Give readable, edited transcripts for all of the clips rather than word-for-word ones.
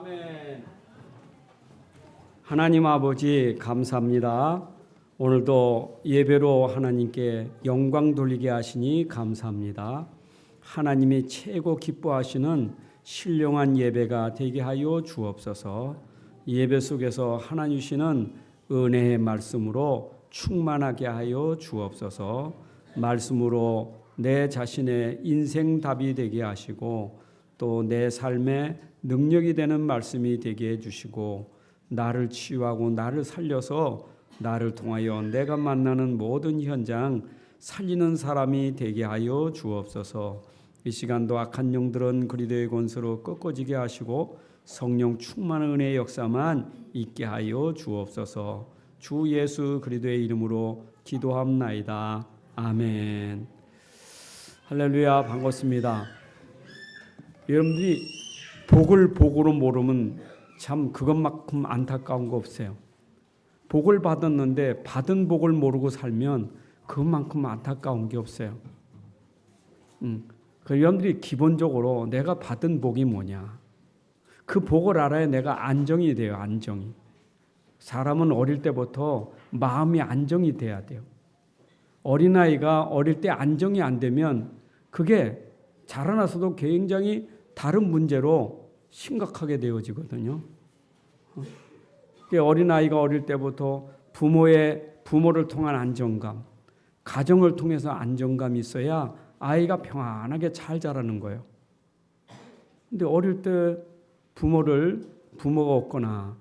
아멘. 하나님 아버지 감사합니다. 오늘도 예배로 하나님께 영광 돌리게 하시니 감사합니다. 하나님이 최고 기뻐하시는 신령한 예배가 되게 하여 주옵소서. 예배 속에서 하나님 주시는 은혜의 말씀으로 충만하게 하여 주옵소서. 말씀으로 내 자신의 인생 답이 되게 하시고 또 내 삶의 능력이 되는 말씀이 되게 해주시고 나를 치유하고 나를 살려서 나를 통하여 내가 만나는 모든 현장 살리는 사람이 되게 하여 주옵소서. 이 시간도 악한 영들은 그리스도의 권세로 꺾어지게 하시고 성령 충만한 은혜의 역사만 있게 하여 주옵소서. 주 예수 그리스도의 이름으로 기도합나이다. 아멘. 할렐루야. 반갑습니다. 여러분들이 복을 복으로 모르면 참 그것만큼 안타까운 거 없어요. 복을 받았는데 받은 복을 모르고 살면 그것만큼 안타까운 게 없어요. 그 여러분들이 기본적으로 내가 받은 복이 뭐냐. 그 복을 알아야 내가 안정이 돼요. 안정이. 사람은 어릴 때부터 마음이 안정이 돼야 돼요. 어린아이가 어릴 때 안정이 안 되면 그게 자라나서도 굉장히 다른 문제로 심각하게 되어지거든요. 어린아이가 어릴 때부터 부모를 통한 안정감, 가정을 통해서 안정감이 있어야 아이가 평안하게 잘 자라는 거예요. 근데 어릴 때 부모가 없거나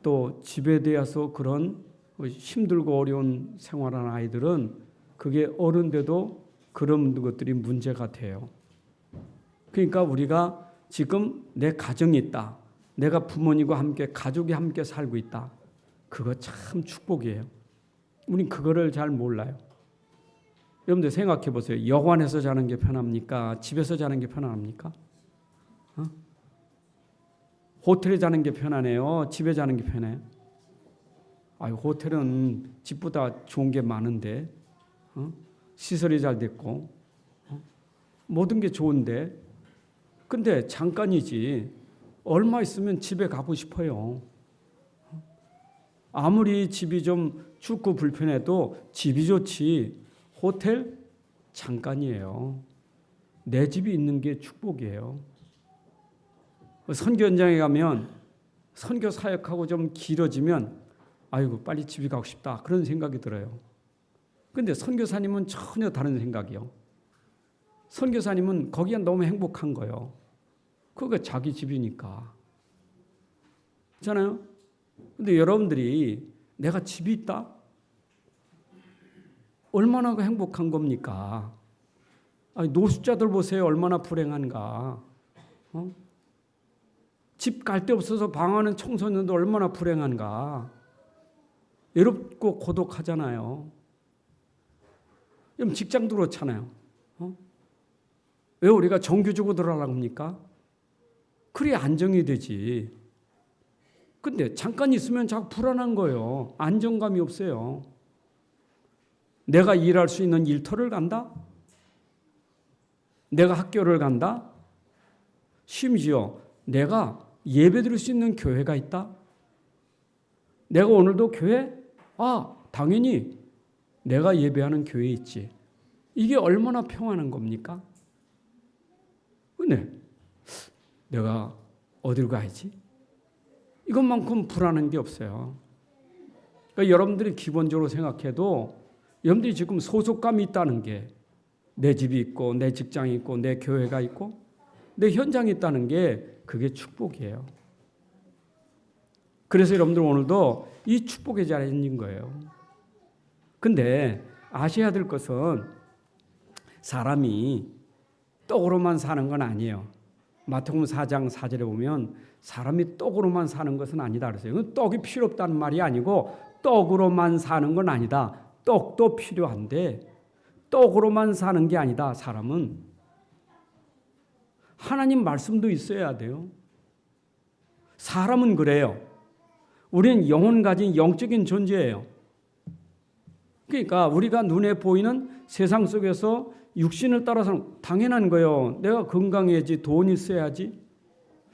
또 집에 대해서 그런 힘들고 어려운 생활하는 아이들은 그게 어른 돼도 그런 것들이 문제가 돼요. 그러니까 우리가 지금 내 가정이 있다. 내가 부모님과 함께 가족이 함께 살고 있다. 그거 참 축복이에요. 우린 그거를 잘 몰라요. 여러분들 생각해 보세요. 여관에서 자는 게 편합니까? 집에서 자는 게 편합니까? 호텔에 자는 게 편하네요. 집에 자는 게 편해요. 호텔은 집보다 좋은 게 많은데, 시설이 잘 됐고, 모든 게 좋은데, 근데 잠깐이지 얼마 있으면 집에 가고 싶어요. 아무리 집이 좀 춥고 불편해도 집이 좋지 호텔 잠깐이에요. 내 집이 있는 게 축복이에요. 선교 현장에 가면 선교 사역하고 좀 길어지면 아이고 빨리 집에 가고 싶다 그런 생각이 들어요. 근데 선교사님은 전혀 다른 생각이요. 선교사님은 거기에 너무 행복한 거예요. 그거 자기 집이니까. 그렇잖아요? 근데 여러분들이 내가 집이 있다? 얼마나 행복한 겁니까? 노숙자들 보세요. 얼마나 불행한가. 집 갈 데 없어서 방황하는 청소년도 얼마나 불행한가. 외롭고 고독하잖아요. 그럼 직장도 그렇잖아요. 왜 우리가 정규직으로 들어가려고 합니까? 그래야 안정이 되지. 근데 잠깐 있으면 자꾸 불안한 거예요. 안정감이 없어요. 내가 일할 수 있는 일터를 간다? 내가 학교를 간다? 심지어 내가 예배 드릴 수 있는 교회가 있다? 내가 오늘도 교회? 당연히 내가 예배하는 교회에 있지. 이게 얼마나 평안한 겁니까? 근데 내가 어디로 가야지? 이것만큼 불안한 게 없어요. 그러니까 여러분들이 기본적으로 생각해도 여러분들이 지금 소속감이 있다는 게 내 집이 있고 내 직장이 있고 내 교회가 있고 내 현장이 있다는 게 그게 축복이에요. 그래서 여러분들 오늘도 이 축복의 자리에 있는 거예요. 근데 아셔야 될 것은 사람이 떡으로만 사는 건 아니에요. 마태복음 4장 4절에 보면 사람이 떡으로만 사는 것은 아니다 그랬어요. 떡이 필요 없다는 말이 아니고 떡으로만 사는 건 아니다. 떡도 필요한데 떡으로만 사는 게 아니다. 사람은 하나님 말씀도 있어야 돼요. 사람은 그래요. 우리는 영혼 가진 영적인 존재예요. 그러니까 우리가 눈에 보이는 세상 속에서 육신을 따라서 당연한 거예요. 내가 건강해야지, 돈이 있어야지.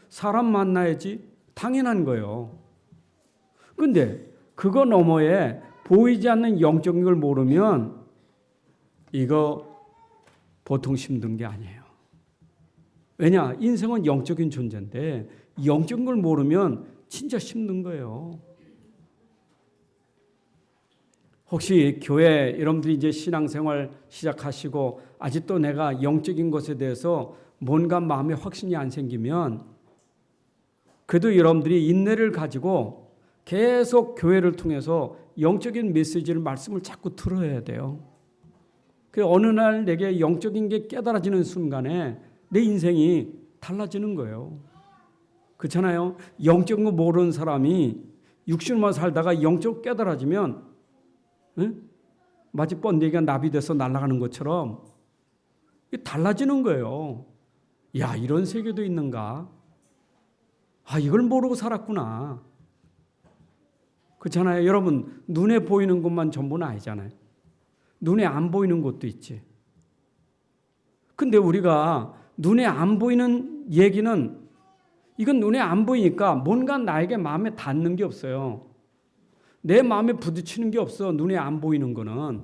사람 만나야지. 당연한 거예요. 근데 그거 너머에 보이지 않는 영적인 걸 모르면 이거 보통 힘든 게 아니에요. 왜냐? 인생은 영적인 존재인데 영적인 걸 모르면 진짜 힘든 거예요. 혹시 교회 여러분들이 이제 신앙생활 시작하시고 아직도 내가 영적인 것에 대해서 뭔가 마음에 확신이 안 생기면 그래도 여러분들이 인내를 가지고 계속 교회를 통해서 영적인 메시지를 말씀을 자꾸 들어야 돼요. 그 어느 날 내게 영적인 게 깨달아지는 순간에 내 인생이 달라지는 거예요. 그렇잖아요. 영적인 거 모르는 사람이 육신만 살다가 영적 깨달아지면 마치 번데기가 나비 돼서 날아가는 것처럼 달라지는 거예요. 야, 이런 세계도 있는가? 아, 이걸 모르고 살았구나. 그렇잖아요. 여러분, 눈에 보이는 것만 전부는 아니잖아요. 눈에 안 보이는 것도 있지. 근데 우리가 눈에 안 보이는 얘기는 이건 눈에 안 보이니까 뭔가 나에게 마음에 닿는 게 없어요. 내 마음에 부딪히는 게 없어. 눈에 안 보이는 거는.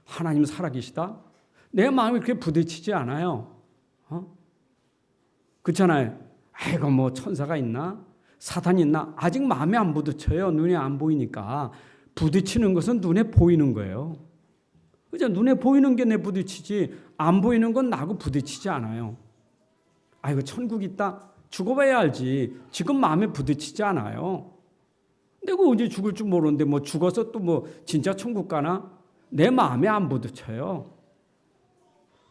하나님 살아계시다? 내 마음에 그렇게 부딪히지 않아요. 그렇잖아요. 아이고 뭐 천사가 있나? 사탄이 있나? 아직 마음에 안 부딪혀요. 눈에 안 보이니까. 부딪히는 것은 눈에 보이는 거예요. 그죠? 눈에 보이는 게 내 부딪히지 안 보이는 건 나하고 부딪히지 않아요. 아이고 천국 있다? 죽어봐야 알지. 지금 마음에 부딪히지 않아요. 내가 언제 죽을 줄 모르는데 뭐 죽어서 또 뭐 진짜 천국 가나? 내 마음에 안 부딪혀요.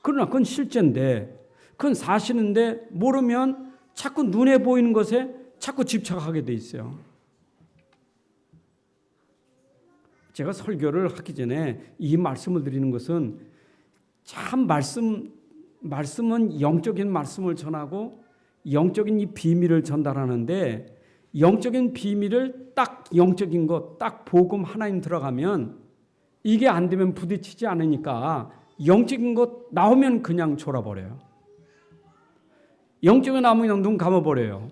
그러나 그건 실제인데 그건 사실인데 모르면 자꾸 눈에 보이는 것에 자꾸 집착하게 돼 있어요. 제가 설교를 하기 전에 이 말씀을 드리는 것은 참 말씀은 영적인 말씀을 전하고 영적인 이 비밀을 전달하는데 영적인 비밀을 딱 영적인 것, 딱 복음 하나님 들어가면 이게 안 되면 부딪히지 않으니까 영적인 것 나오면 그냥 졸아버려요. 영적인 나오면 그냥 눈 감아버려요.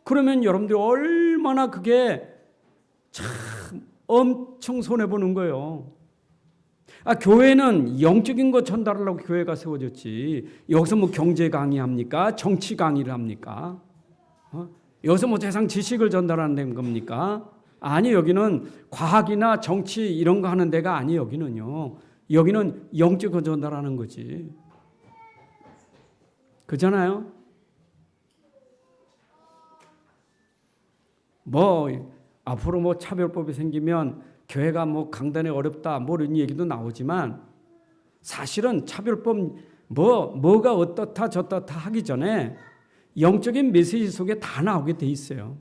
그러면 여러분들이 얼마나 그게 참 엄청 손해보는 거예요. 교회는 영적인 거 전달하려고 교회가 세워졌지. 여기서 뭐 경제 강의합니까? 정치 강의를 합니까? 여기서 뭐 세상 지식을 전달하는 겁니까? 아니, 여기는 과학이나 정치 이런 거 하는 데가 아니, 여기는요. 여기는 영적 거 전달하는 거지. 그잖아요? 뭐 앞으로 뭐 차별법이 생기면 교회가 뭐 강단에 어렵다 뭐 이런 얘기도 나오지만 사실은 차별법 뭐가 어떻다 저떻다 하기 전에 영적인 메시지 속에 다 나오게 돼 있어요.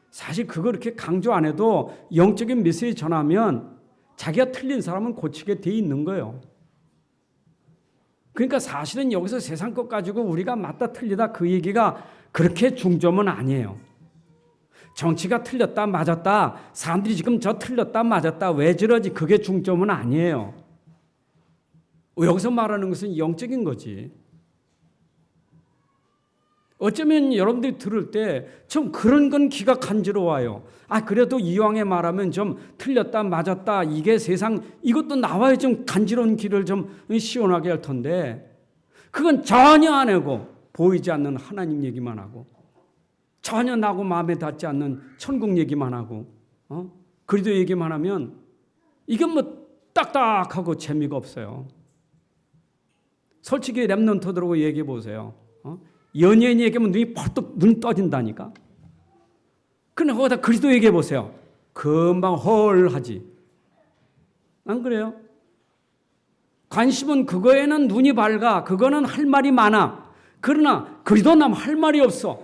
사실 그거 이렇게 강조 안 해도 영적인 메시지 전하면 자기가 틀린 사람은 고치게 돼 있는 거예요. 그러니까 사실은 여기서 세상 것 가지고 우리가 맞다 틀리다 그 얘기가 그렇게 중점은 아니에요. 정치가 틀렸다 맞았다 사람들이 지금 저 틀렸다 맞았다 왜 저러지 그게 중점은 아니에요. 여기서 말하는 것은 영적인 거지. 어쩌면 여러분들이 들을 때 좀 그런 건 귀가 간지러워요. 그래도 이왕에 말하면 좀 틀렸다 맞았다 이게 세상 이것도 나와야 좀 간지러운 귀를 좀 시원하게 할 텐데 그건 전혀 안 하고 보이지 않는 하나님 얘기만 하고 전혀 나고 마음에 닿지 않는 천국 얘기만 하고 그리도 얘기만 하면 이게 뭐 딱딱하고 재미가 없어요. 솔직히 랩런트들하고 얘기해 보세요. 연예인 얘기하면 눈이 벌떡 눈이 떠진다니까. 근데 거기다 그리스도 얘기해 보세요. 금방 헐하지. 안 그래요? 관심은 그거에는 눈이 밝아. 그거는 할 말이 많아. 그러나 그리스도 나면 할 말이 없어.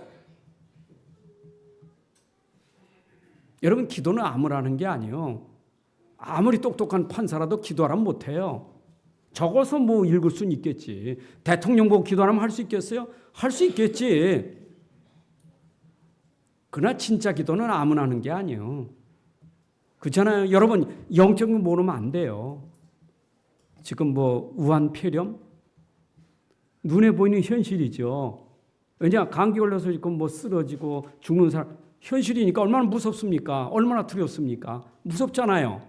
여러분 기도는 아무라는 게 아니에요. 아무리 똑똑한 판사라도 기도하라면 못해요. 적어서 뭐 읽을 수는 있겠지. 대통령 보고 기도하면 할 수 있겠어요? 할 수 있겠지. 그러나 진짜 기도는 아무나 하는 게 아니에요. 그렇잖아요. 여러분 영적인 거 모르면 안 돼요. 지금 뭐 우한 폐렴? 눈에 보이는 현실이죠. 왜냐? 감기 걸려서 지금 뭐 쓰러지고 죽는 사람 현실이니까 얼마나 무섭습니까? 얼마나 두렵습니까? 무섭잖아요.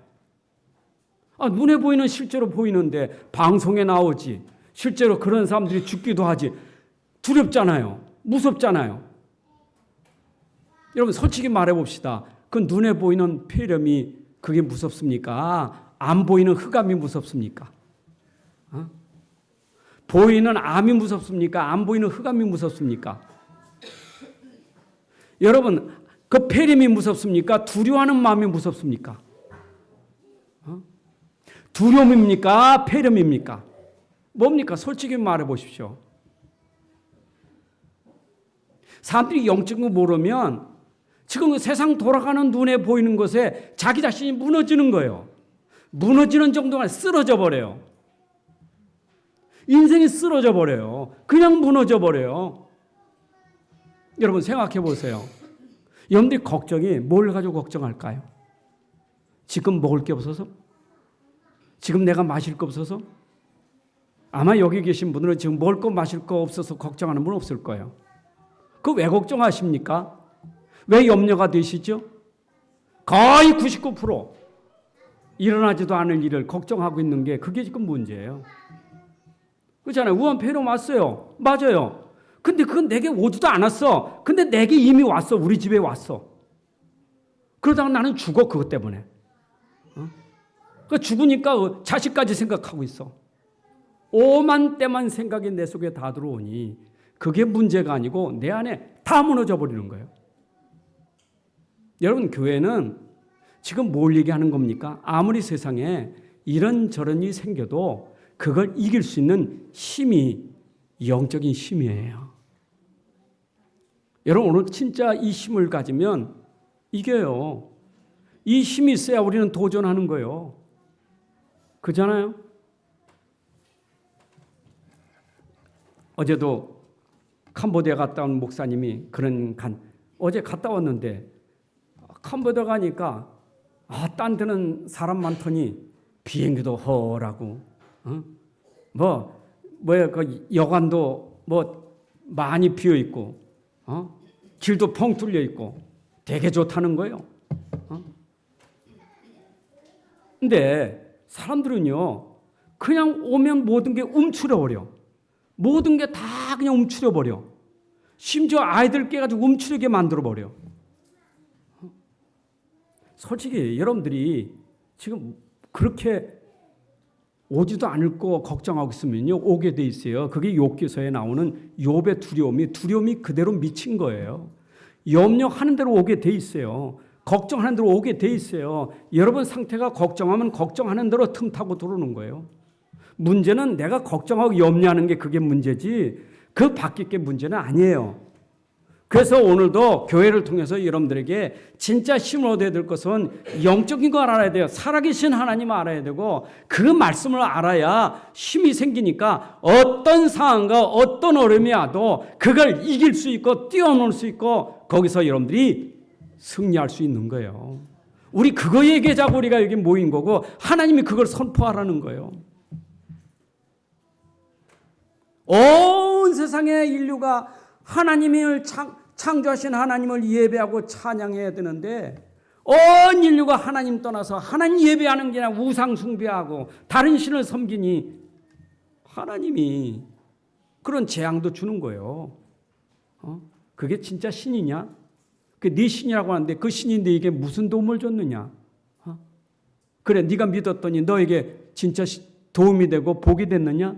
눈에 보이는 실제로 보이는데 방송에 나오지. 실제로 그런 사람들이 죽기도 하지. 두렵잖아요. 무섭잖아요. 여러분 솔직히 말해봅시다. 그 눈에 보이는 폐렴이 그게 무섭습니까? 안 보이는 흑암이 무섭습니까? 보이는 암이 무섭습니까? 안 보이는 흑암이 무섭습니까? 여러분 그 폐렴이 무섭습니까? 두려워하는 마음이 무섭습니까? 두려움입니까? 폐렴입니까? 뭡니까? 솔직히 말해 보십시오. 사람들이 영적인 거 모르면 지금 세상 돌아가는 눈에 보이는 것에 자기 자신이 무너지는 거예요. 무너지는 정도가 쓰러져 버려요. 인생이 쓰러져 버려요. 그냥 무너져 버려요. 여러분 생각해 보세요. 여러분들이 걱정이 뭘 가지고 걱정할까요? 지금 먹을 게 없어서? 지금 내가 마실 거 없어서? 아마 여기 계신 분들은 지금 먹을 거 마실 거 없어서 걱정하는 분 없을 거예요. 그 왜 걱정하십니까? 왜 염려가 되시죠? 거의 99% 일어나지도 않을 일을 걱정하고 있는 게 그게 지금 문제예요. 그렇잖아요. 우한 폐렴 왔어요. 맞아요. 근데 그건 내게 오지도 않았어. 근데 내게 이미 왔어. 우리 집에 왔어. 그러다가 나는 죽어 그것 때문에. 죽으니까 자식까지 생각하고 있어. 오만 때만 생각이 내 속에 다 들어오니 그게 문제가 아니고 내 안에 다 무너져 버리는 거예요. 여러분 교회는 지금 뭘 얘기하는 겁니까? 아무리 세상에 이런저런 일이 생겨도 그걸 이길 수 있는 힘이 영적인 힘이에요. 여러분 오늘 진짜 이 힘을 가지면 이겨요. 이 힘이 있어야 우리는 도전하는 거예요. 그렇잖아요? 어제도 캄보디아 갔다 온 목사님이 어제 갔다 왔는데 캄보디아 가니까 딴 데는 사람 많더니 비행기도 허라고 그 여관도 많이 비어 있고 길도 펑 뚫려 있고 되게 좋다는 거예요. 근데 사람들은요 그냥 오면 모든 게 움츠려버려. 모든 게 다 그냥 움츠려버려. 심지어 아이들 깨가지고 움츠리게 만들어버려. 솔직히 여러분들이 지금 그렇게 오지도 않을 거 걱정하고 있으면요 오게 돼 있어요. 그게 욥기서에 나오는 욥의 두려움이 그대로 미친 거예요. 염려하는 대로 오게 돼 있어요. 걱정하는 대로 오게 돼 있어요. 여러분 상태가 걱정하면 걱정하는 대로 틈타고 들어오는 거예요. 문제는 내가 걱정하고 염려하는 게 그게 문제지 그 밖에 게 문제는 아니에요. 그래서 오늘도 교회를 통해서 여러분들에게 진짜 힘을 얻어야 될 것은 영적인 걸 알아야 돼요. 살아계신 하나님을 알아야 되고 그 말씀을 알아야 힘이 생기니까 어떤 상황과 어떤 어려움이 와도 그걸 이길 수 있고 뛰어놀 수 있고 거기서 여러분들이 승리할 수 있는 거예요. 우리 그거 얘기하자고 우리가 여기 모인 거고 하나님이 그걸 선포하라는 거예요. 온 세상의 인류가 하나님을 창조하신 하나님을 예배하고 찬양해야 되는데 온 인류가 하나님 떠나서 하나님 예배하는 게 아니라 우상 숭배하고 다른 신을 섬기니 하나님이 그런 재앙도 주는 거예요. 그게 진짜 신이냐? 그 네 신이라고 하는데 그 신인데 이게 무슨 도움을 줬느냐? 그래 네가 믿었더니 너에게 진짜 도움이 되고 복이 됐느냐?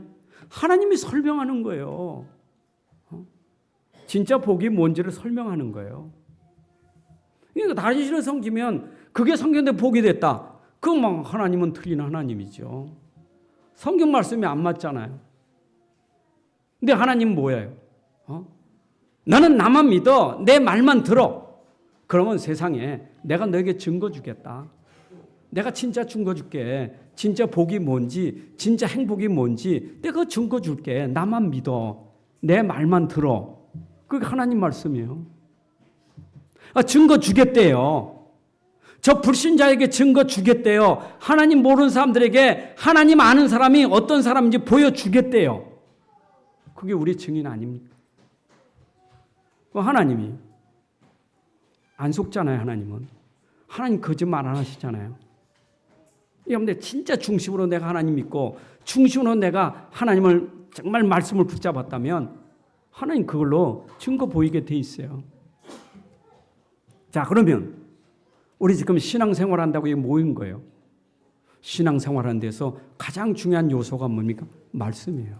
하나님이 설명하는 거예요. 진짜 복이 뭔지를 설명하는 거예요. 그러니까 다른 신을 섬기면 그게 성경대 복이 됐다. 그건 하나님은 틀린 하나님이죠. 성경 말씀이 안 맞잖아요. 근데 하나님은 뭐예요? 너는 나만 믿어. 내 말만 들어. 그러면 세상에 내가 너에게 증거 주겠다. 내가 진짜 증거 줄게. 진짜 복이 뭔지, 진짜 행복이 뭔지 내가 증거 줄게. 나만 믿어. 내 말만 들어. 그게 하나님 말씀이에요. 증거 주겠대요. 저 불신자에게 증거 주겠대요. 하나님 모르는 사람들에게 하나님 아는 사람이 어떤 사람인지 보여주겠대요. 그게 우리 증인 아닙니까? 하나님이 안 속잖아요. 하나님 거짓말 안 하시잖아요. 여러분들 진짜 중심으로 내가 하나님 믿고 중심으로 내가 하나님을 정말 말씀을 붙잡았다면 하나님 그걸로 증거 보이게 돼 있어요. 자, 그러면 우리 지금 신앙생활 한다고 모인 거예요. 신앙생활 하는 데서 가장 중요한 요소가 뭡니까? 말씀이에요.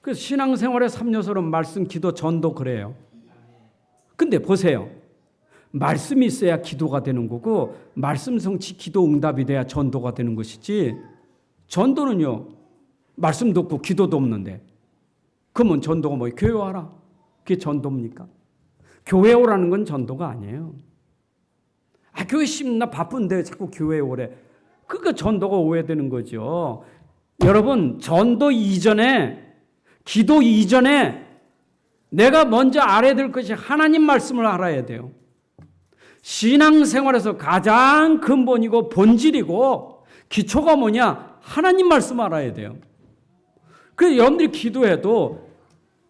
그래서 신앙생활의 3요소는 말씀, 기도, 전도 그래요. 근데 보세요. 말씀이 있어야 기도가 되는 거고 말씀 성취 기도 응답이 돼야 전도가 되는 것이지 전도는요. 말씀도 없고 기도도 없는데 그러면 전도가 뭐예요? 교회 와라. 그게 전도입니까? 교회 오라는 건 전도가 아니에요. 교회 나 바쁜데 자꾸 교회에 오래. 그러니까 전도가 오해되는 거죠. 여러분 전도 이전에 기도 이전에 내가 먼저 알아야 될 것이 하나님 말씀을 알아야 돼요. 신앙생활에서 가장 근본이고 본질이고 기초가 뭐냐? 하나님 말씀 알아야 돼요. 그래서 여러분들이 기도해도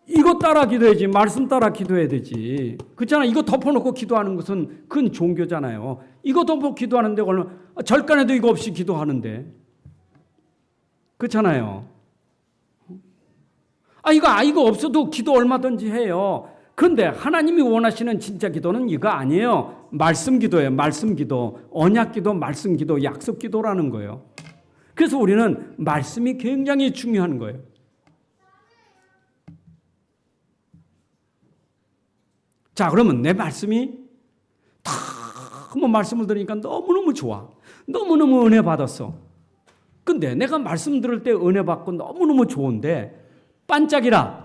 이거 따라 기도해야지 말씀 따라 기도해야 되지. 그렇잖아. 이거 덮어놓고 기도하는 것은 그건 종교잖아요. 이거 덮어 기도하는데 절간에도 이거 없이 기도하는데 그렇잖아요. 이거 없어도 기도 얼마든지 해요. 그런데 하나님이 원하시는 진짜 기도는 이거 아니에요. 말씀 기도예요. 말씀 기도, 언약 기도, 말씀 기도, 약속 기도라는 거예요. 그래서 우리는 말씀이 굉장히 중요한 거예요. 자, 그러면 내 말씀이 너무 말씀을 들으니까 너무너무 좋아. 너무너무 은혜 받았어. 근데 내가 말씀 들을 때 은혜 받고 너무너무 좋은데 반짝이라.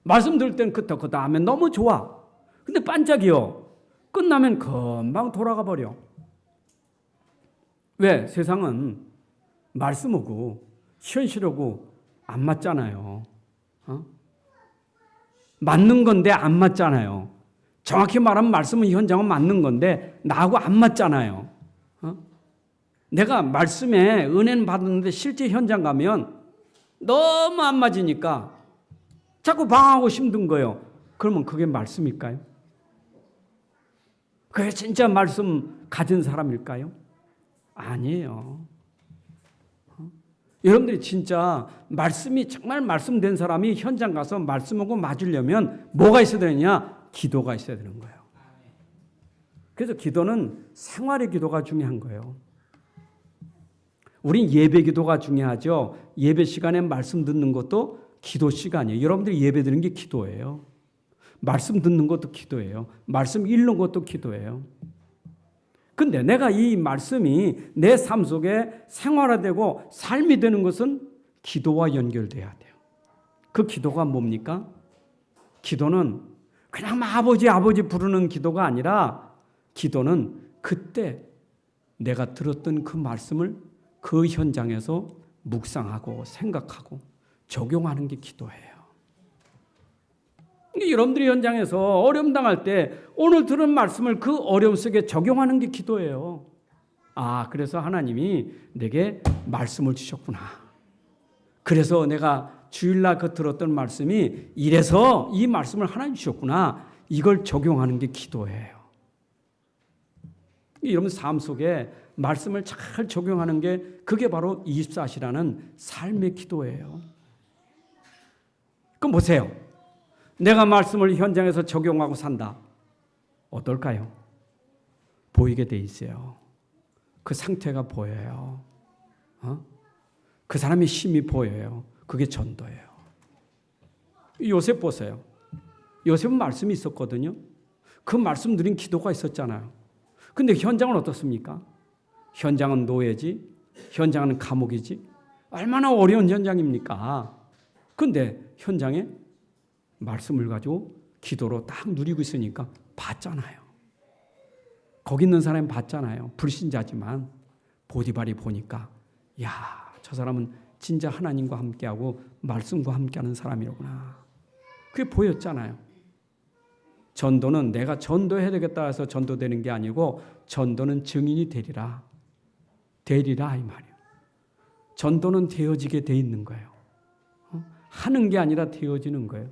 말씀 들을 때는 그 다음에 너무 좋아. 근데 반짝이요. 끝나면 금방 돌아가 버려. 왜? 세상은 말씀하고 현실하고 안 맞잖아요. 맞는 건데 안 맞잖아요. 정확히 말하면 말씀은 현장은 맞는 건데 나하고 안 맞잖아요. 내가 말씀에 은혜는 받았는데 실제 현장 가면 너무 안 맞으니까 자꾸 방황하고 힘든 거예요. 그러면 그게 말씀일까요? 그게 진짜 말씀 가진 사람일까요? 아니에요. 여러분들이 진짜 말씀이 정말 말씀된 사람이 현장 가서 말씀하고 맞으려면 뭐가 있어야 되느냐? 기도가 있어야 되는 거예요. 그래서 기도는 생활의 기도가 중요한 거예요. 우린 예배 기도가 중요하죠. 예배 시간에 말씀 듣는 것도 기도 시간이에요. 여러분들이 예배 드리는 게 기도예요. 말씀 듣는 것도 기도예요. 말씀 읽는 것도 기도예요. 근데 내가 이 말씀이 내 삶 속에 생활화되고 삶이 되는 것은 기도와 연결돼야 돼요. 그 기도가 뭡니까? 기도는 그냥 아버지 부르는 기도가 아니라 기도는 그때 내가 들었던 그 말씀을 그 현장에서 묵상하고 생각하고 적용하는 게 기도예요. 여러분들이 현장에서 어려움 당할 때 오늘 들은 말씀을 그 어려움 속에 적용하는 게 기도예요. 그래서 하나님이 내게 말씀을 주셨구나. 그래서 내가 주일날 들었던 말씀이 이래서 이 말씀을 하나님 주셨구나. 이걸 적용하는 게 기도예요. 여러분 삶 속에 말씀을 잘 적용하는 게 그게 바로 24시라는 삶의 기도예요. 그럼 보세요. 내가 말씀을 현장에서 적용하고 산다. 어떨까요? 보이게 돼 있어요. 그 상태가 보여요. 그 사람의 힘이 보여요. 그게 전도예요. 요셉 보세요. 요셉은 말씀이 있었거든요. 그 말씀 드린 기도가 있었잖아요. 근데 현장은 어떻습니까? 현장은 노예지. 현장은 감옥이지. 얼마나 어려운 현장입니까? 근데 현장에 말씀을 가지고 기도로 딱 누리고 있으니까 봤잖아요. 거기 있는 사람이 봤잖아요. 불신자지만 보디발이 보니까 저 사람은 진짜 하나님과 함께하고 말씀과 함께하는 사람이로구나. 그게 보였잖아요. 전도는 내가 전도해야 되겠다 해서 전도되는 게 아니고 전도는 증인이 되리라. 되리라 이 말이에요. 전도는 되어지게 돼 있는 거예요. 하는 게 아니라 되어지는 거예요.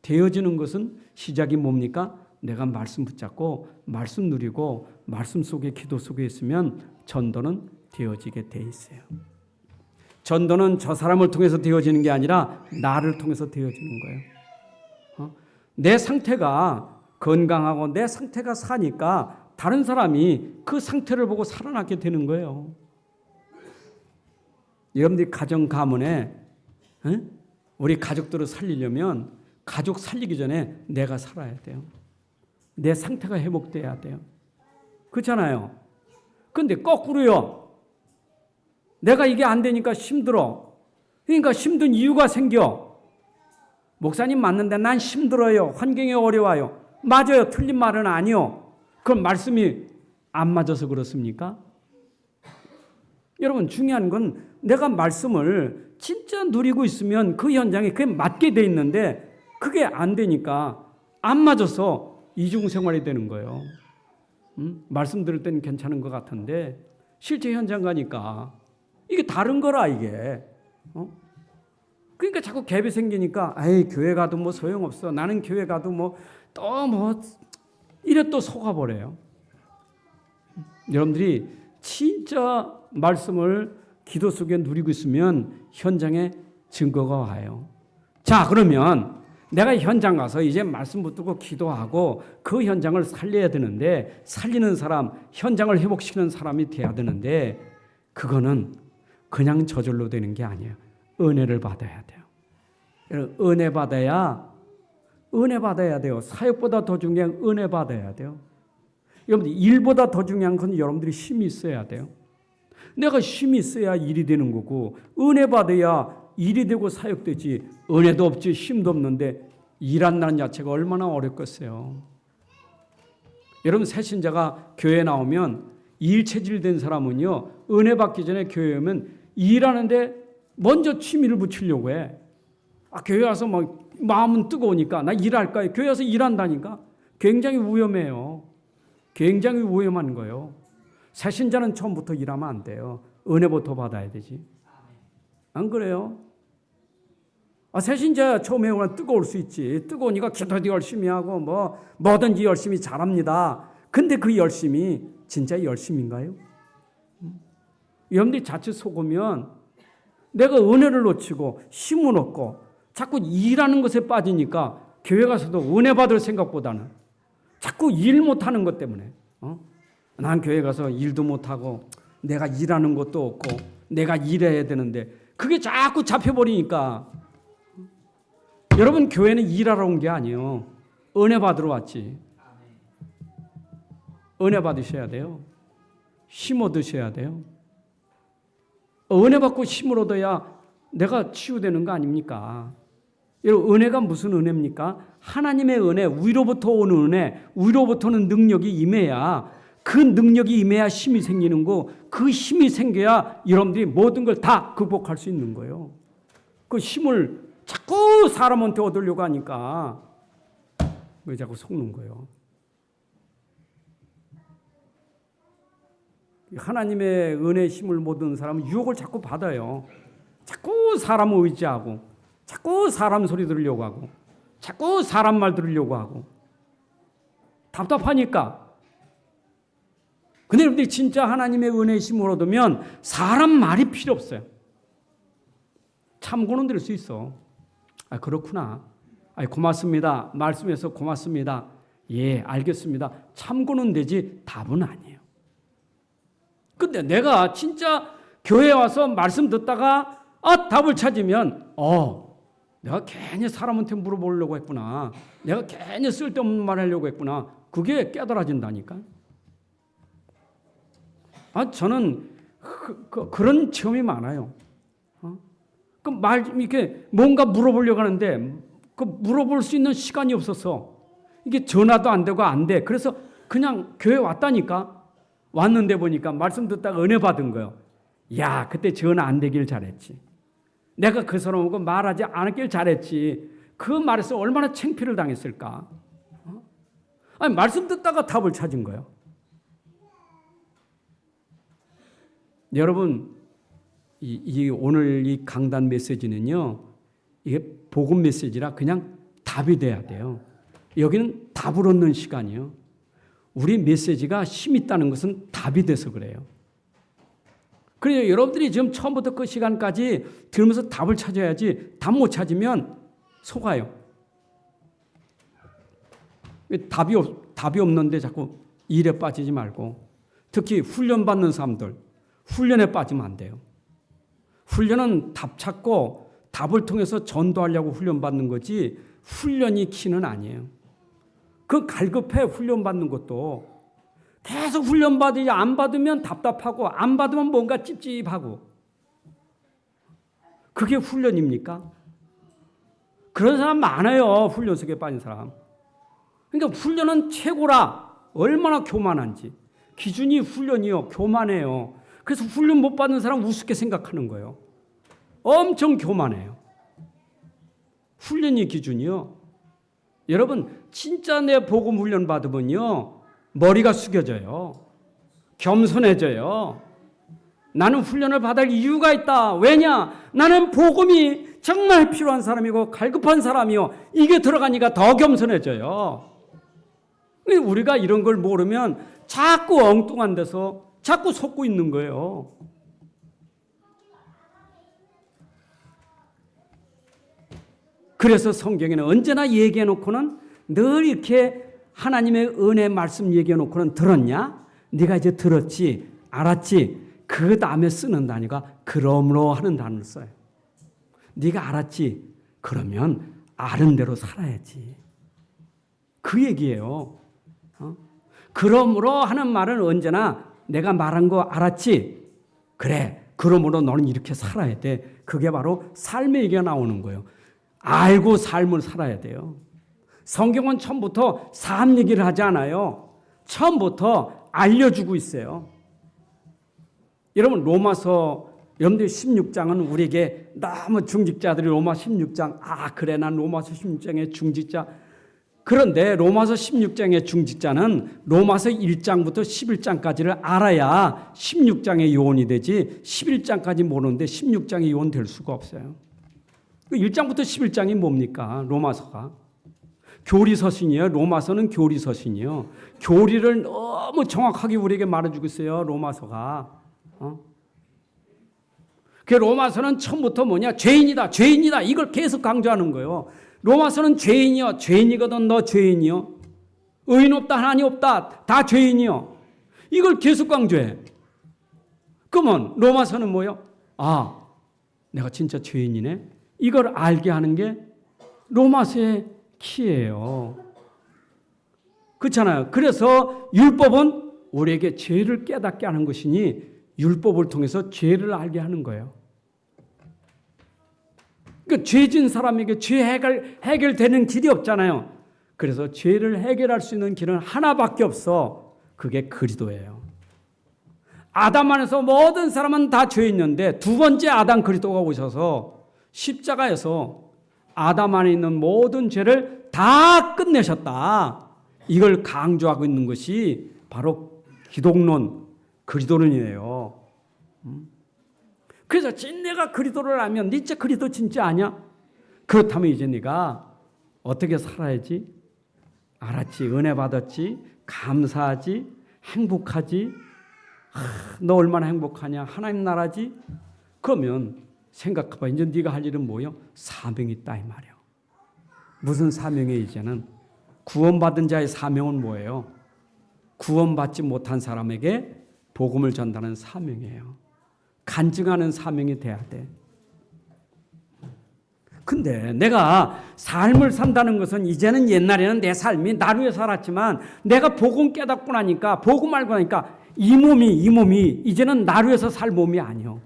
되어지는 것은 시작이 뭡니까? 내가 말씀 붙잡고 말씀 누리고 말씀 속에 기도 속에 있으면 전도는 되어지게 돼 있어요. 전도는 저 사람을 통해서 되어지는 게 아니라 나를 통해서 되어지는 거예요. 내 상태가 건강하고 내 상태가 사니까 다른 사람이 그 상태를 보고 살아나게 되는 거예요. 여러분들이 가정 가문에 우리 가족들을 살리려면 가족 살리기 전에 내가 살아야 돼요. 내 상태가 회복돼야 돼요. 그렇잖아요. 그런데 거꾸로요. 내가 이게 안 되니까 힘들어. 그러니까 힘든 이유가 생겨. 목사님 맞는데 난 힘들어요. 환경이 어려워요. 맞아요. 틀린 말은 아니요. 그럼 말씀이 안 맞아서 그렇습니까? 여러분 중요한 건 내가 말씀을 진짜 누리고 있으면 그 현장에 그게 맞게 돼 있는데 그게 안 되니까 안 맞아서 이중생활이 되는 거예요. 말씀 들을 때는 괜찮은 것 같은데 실제 현장 가니까 이게 다른 거라 이게. 그러니까 자꾸 갭이 생기니까 에이 교회 가도 뭐 소용없어. 나는 교회 가도 뭐 또 뭐 이래 또 속아버려요. 여러분들이 진짜 말씀을 기도 속에 누리고 있으면 현장에 증거가 와요. 자 그러면 내가 현장 가서 이제 말씀 붙들고 기도하고 그 현장을 살려야 되는데 살리는 사람, 현장을 회복시키는 사람이 돼야 되는데 그거는 그냥 저절로 되는 게 아니에요. 은혜를 받아야 돼요. 은혜 받아야 돼요. 사역보다 더 중요한 은혜 받아야 돼요. 여러분들 일보다 더 중요한 건 여러분들이 힘이 있어야 돼요. 내가 힘이 있어야 일이 되는 거고 은혜 받아야 일이 되고 사역되지. 은혜도 없지 힘도 없는데 일한다는 자체가 얼마나 어렵겠어요. 여러분 새신자가 교회에 나오면 일체질된 사람은요. 은혜 받기 전에 교회에 오면 일하는데 먼저 취미를 붙이려고 해. 교회 와서 막 마음은 뜨거우니까 나 일할까? 교회 와서 일한다니까. 굉장히 위험해요. 굉장히 위험한 거예요. 새신자는 처음부터 일하면 안 돼요. 은혜부터 받아야 되지. 안 그래요? 새신자 처음에 오면 뜨거울 수 있지. 뜨거우니까 기도도 열심히 하고 뭐든지 열심히 잘합니다. 근데 그 열심이 진짜 열심인가요? 여러분들이 자칫 속으면 내가 은혜를 놓치고 힘을 얻고 자꾸 일하는 것에 빠지니까 교회 가서도 은혜 받을 생각보다는 자꾸 일 못하는 것 때문에 난 교회 가서 일도 못하고 내가 일하는 것도 없고 내가 일해야 되는데 그게 자꾸 잡혀버리니까 여러분 교회는 일하러 온 게 아니에요. 은혜 받으러 왔지. 은혜 받으셔야 돼요. 힘 얻으셔야 돼요. 은혜 받고 힘을 얻어야 내가 치유되는 거 아닙니까? 여러분 은혜가 무슨 은혜입니까? 하나님의 은혜, 위로부터 오는 은혜, 위로부터는 능력이 임해야 그 능력이 임해야 힘이 생기는 거, 그 힘이 생겨야 여러분들이 모든 걸 다 극복할 수 있는 거예요. 그 힘을 자꾸 사람한테 얻으려고 하니까 왜 자꾸 속는 거예요? 하나님의 은혜 힘을 못 얻는 사람은 유혹을 자꾸 받아요. 자꾸 사람을 의지하고 자꾸 사람 소리 들으려고 하고 자꾸 사람 말 들으려고 하고 답답하니까. 근데 여러분들이 진짜 하나님의 은혜 힘을 얻으면 사람 말이 필요 없어요. 참고는 될 수 있어. 그렇구나. 고맙습니다. 말씀해서 고맙습니다. 예, 알겠습니다. 참고는 되지 답은 아니에요. 근데 내가 진짜 교회에 와서 말씀 듣다가 답을 찾으면 내가 괜히 사람한테 물어보려고 했구나. 내가 괜히 쓸데없는 말 하려고 했구나. 그게 깨달아진다니까. 저는 그런 체험이 많아요. 이렇게 뭔가 물어보려고 하는데 그 물어볼 수 있는 시간이 없어서 이게 전화도 안 되고 안 돼. 그래서 그냥 교회 왔다니까. 왔는데 보니까 말씀 듣다가 은혜 받은 거예요. 야, 그때 전화 안 되길 잘했지. 내가 그 사람하고 말하지 않았길 잘했지. 그 말에서 얼마나 창피를 당했을까. 말씀 듣다가 답을 찾은 거예요. 여러분, 오늘 이 강단 메시지는요, 이게 복음 메시지라 그냥 답이 돼야 돼요. 여기는 답을 얻는 시간이요. 우리 메시지가 힘 있다는 것은 답이 돼서 그래요. 그래요. 여러분들이 지금 처음부터 그 시간까지 들으면서 답을 찾아야지 답 못 찾으면 속아요. 답이 없는데 자꾸 일에 빠지지 말고 특히 훈련받는 사람들 훈련에 빠지면 안 돼요. 훈련은 답 찾고 답을 통해서 전도하려고 훈련받는 거지 훈련이 키는 아니에요. 그 갈급해 훈련받는 것도 계속 훈련받으지 안 받으면 답답하고 안 받으면 뭔가 찝찝하고 그게 훈련입니까? 그런 사람 많아요. 훈련 속에 빠진 사람. 그러니까 훈련은 최고라. 얼마나 교만한지. 기준이 훈련이요. 교만해요. 그래서 훈련 못 받는 사람 우습게 생각하는 거예요. 엄청 교만해요. 훈련이 기준이요. 여러분 진짜 내 복음 훈련 받으면요. 머리가 숙여져요. 겸손해져요. 나는 훈련을 받을 이유가 있다. 왜냐? 나는 복음이 정말 필요한 사람이고 갈급한 사람이요. 이게 들어가니까 더 겸손해져요. 우리가 이런 걸 모르면 자꾸 엉뚱한 데서 자꾸 속고 있는 거예요. 그래서 성경에는 언제나 얘기해 놓고는 늘 이렇게 하나님의 은혜 말씀 얘기해 놓고는 들었냐? 네가 이제 들었지, 알았지. 그 다음에 쓰는 단위가 그러므로 하는 단어를 써요. 네가 알았지? 그러면 아는 대로 살아야지. 그 얘기예요. 그러므로 하는 말은 언제나 내가 말한 거 알았지? 그래. 그러므로 너는 이렇게 살아야 돼. 그게 바로 삶의 얘기가 나오는 거예요. 알고 삶을 살아야 돼요. 성경은 처음부터 삶 얘기를 하지 않아요. 처음부터 알려주고 있어요. 여러분 로마서 여러분들 16장은 우리에게 너무 중직자들이 로마 16장 그래 난 로마서 16장의 중직자. 그런데 로마서 16장의 중직자는 로마서 1장부터 11장까지를 알아야 16장의 요원이 되지 11장까지 모르는데 16장의 요원 될 수가 없어요. 1장부터 11장이 뭡니까? 로마서가. 교리서신이에요. 로마서는 교리서신이에요. 교리를 너무 정확하게 우리에게 말해주고 있어요. 로마서가. 그 로마서는 처음부터 뭐냐? 죄인이다. 죄인이다. 이걸 계속 강조하는 거예요. 로마서는 죄인이요. 죄인이거든 너 죄인이요. 의인 없다. 하나님 없다. 다 죄인이요. 이걸 계속 강조해. 그러면 로마서는 뭐요? 내가 진짜 죄인이네. 이걸 알게 하는 게 로마서의 키예요. 그렇잖아요. 그래서 율법은 우리에게 죄를 깨닫게 하는 것이니 율법을 통해서 죄를 알게 하는 거예요. 그러니까 죄진 사람에게 죄 해결되는 길이 없잖아요. 그래서 죄를 해결할 수 있는 길은 하나밖에 없어. 그게 그리스도예요. 아담 안에서 모든 사람은 다 죄인인데 두 번째 아담 그리스도가 오셔서 십자가에서 아담 안에 있는 모든 죄를 다 끝내셨다. 이걸 강조하고 있는 것이 바로 기독론, 그리스도론이에요. 그래서 내가 그리스도를 알면 네 진짜 그리스도 진짜 아냐? 그렇다면 이제 네가 어떻게 살아야지? 알았지, 은혜 받았지, 감사하지, 행복하지. 너 얼마나 행복하냐? 하나님 나라지? 그러면 생각해봐. 이제 네가 할 일은 뭐요? 사명이 있다 이 말이에요. 무슨 사명이 이제는? 구원받은 자의 사명은 뭐예요? 구원받지 못한 사람에게 복음을 전하는 사명이에요. 간증하는 사명이 돼야 돼. 근데 내가 삶을 산다는 것은 이제는 옛날에는 내 삶이 나를 위해 살았지만 내가 복음 깨닫고 나니까 복음 알고 나니까 이 몸이 이제는 나를 위해서 살 몸이 아니요.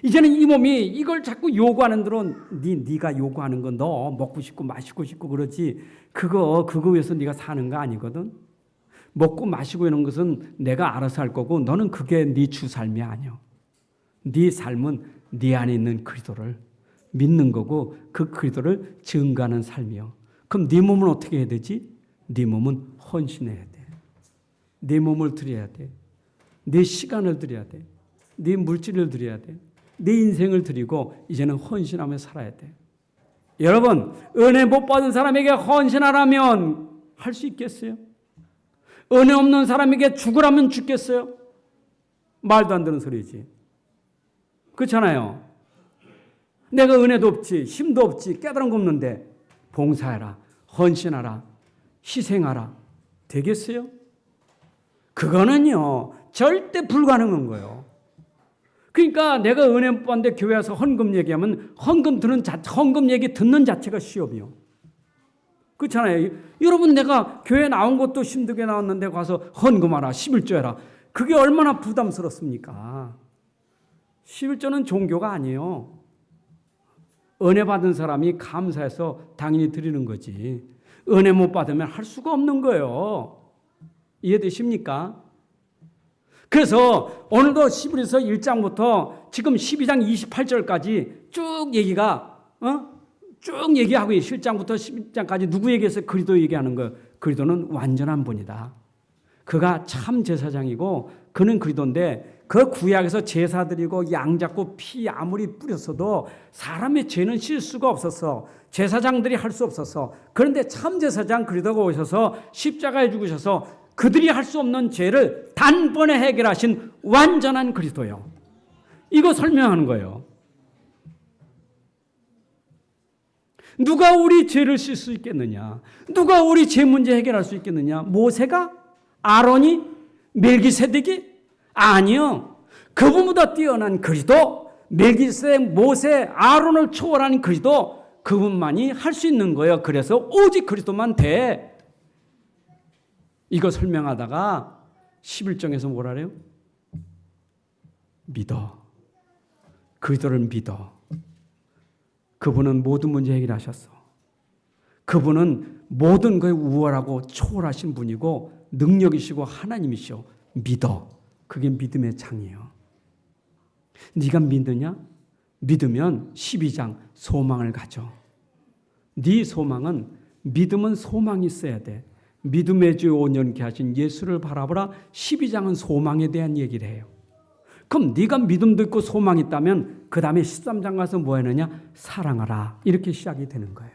이제는 이 몸이 이걸 자꾸 요구하는 대로 네가 요구하는 건 너 먹고 싶고 마시고 싶고 그러지 그거 위해서 네가 사는 거 아니거든. 먹고 마시고 이런 것은 내가 알아서 할 거고 너는 그게 네 주 삶이 아니야. 네 삶은 네 안에 있는 그리스도를 믿는 거고 그 그리스도를 증거하는 삶이요. 그럼 네 몸은 어떻게 해야 되지? 네 몸은 헌신해야 돼. 네 몸을 드려야 돼. 네 시간을 드려야 돼. 네 물질을 드려야 돼. 내 인생을 드리고 이제는 헌신하며 살아야 돼. 여러분, 은혜 못 받은 사람에게 헌신하라면 할 수 있겠어요? 은혜 없는 사람에게 죽으라면 죽겠어요? 말도 안 되는 소리지. 그렇잖아요. 내가 은혜도 없지, 힘도 없지, 깨달은 거 없는데 봉사해라, 헌신하라, 희생하라. 되겠어요? 그거는요, 절대 불가능한 거예요. 그러니까 내가 은혜 못 받는데 교회 와서 헌금 얘기하면 헌금 얘기 듣는 자체가 시험이요. 그렇잖아요. 여러분, 내가 교회 나온 것도 힘들게 나왔는데 가서 헌금하라, 11조 해라. 그게 얼마나 부담스럽습니까? 11조는 종교가 아니에요. 은혜 받은 사람이 감사해서 당연히 드리는 거지. 은혜 못 받으면 할 수가 없는 거예요. 이해되십니까? 그래서 오늘도 히브리서 1장부터 지금 12장 28절까지 쭉 얘기가 쭉 얘기하고 7장부터 10장까지 누구 얘기해서 그리스도 얘기하는 거예요. 그리스도는 완전한 분이다. 그가 참 제사장이고 그는 그리스도인데 그 구약에서 제사 드리고 양 잡고 피 아무리 뿌렸어도 사람의 죄는 실 수가 없었어. 제사장들이 할 수 없었어. 그런데 참 제사장 그리스도가 오셔서 십자가에 죽으셔서 그들이 할 수 없는 죄를 단번에 해결하신 완전한 그리스도요. 이거 설명하는 거예요. 누가 우리 죄를 씻을 수 있겠느냐? 누가 우리 죄 문제 해결할 수 있겠느냐? 모세가? 아론이? 멜기세덱이? 아니요. 그분보다 뛰어난 그리스도, 멜기세덱, 모세, 아론을 초월한 그리스도, 그분만이 할 수 있는 거예요. 그래서 오직 그리스도만 돼. 이거 설명하다가 11장에서 뭐라 그래요? 믿어. 그리스도를 믿어. 그분은 모든 문제 해결하셨어. 그분은 모든 것에 우월하고 초월하신 분이고 능력이시고 하나님이시오. 믿어. 그게 믿음의 장이에요. 네가 믿느냐? 믿으면 12장 소망을 가져. 네 소망은 믿음은 소망이 있어야 돼. 믿음의 주 온전케 하신 예수를 바라보라. 12장은 소망에 대한 얘기를 해요. 그럼 네가 믿음도 있고 소망이 있다면 그 다음에 13장 가서 뭐 하느냐? 사랑하라. 이렇게 시작이 되는 거예요.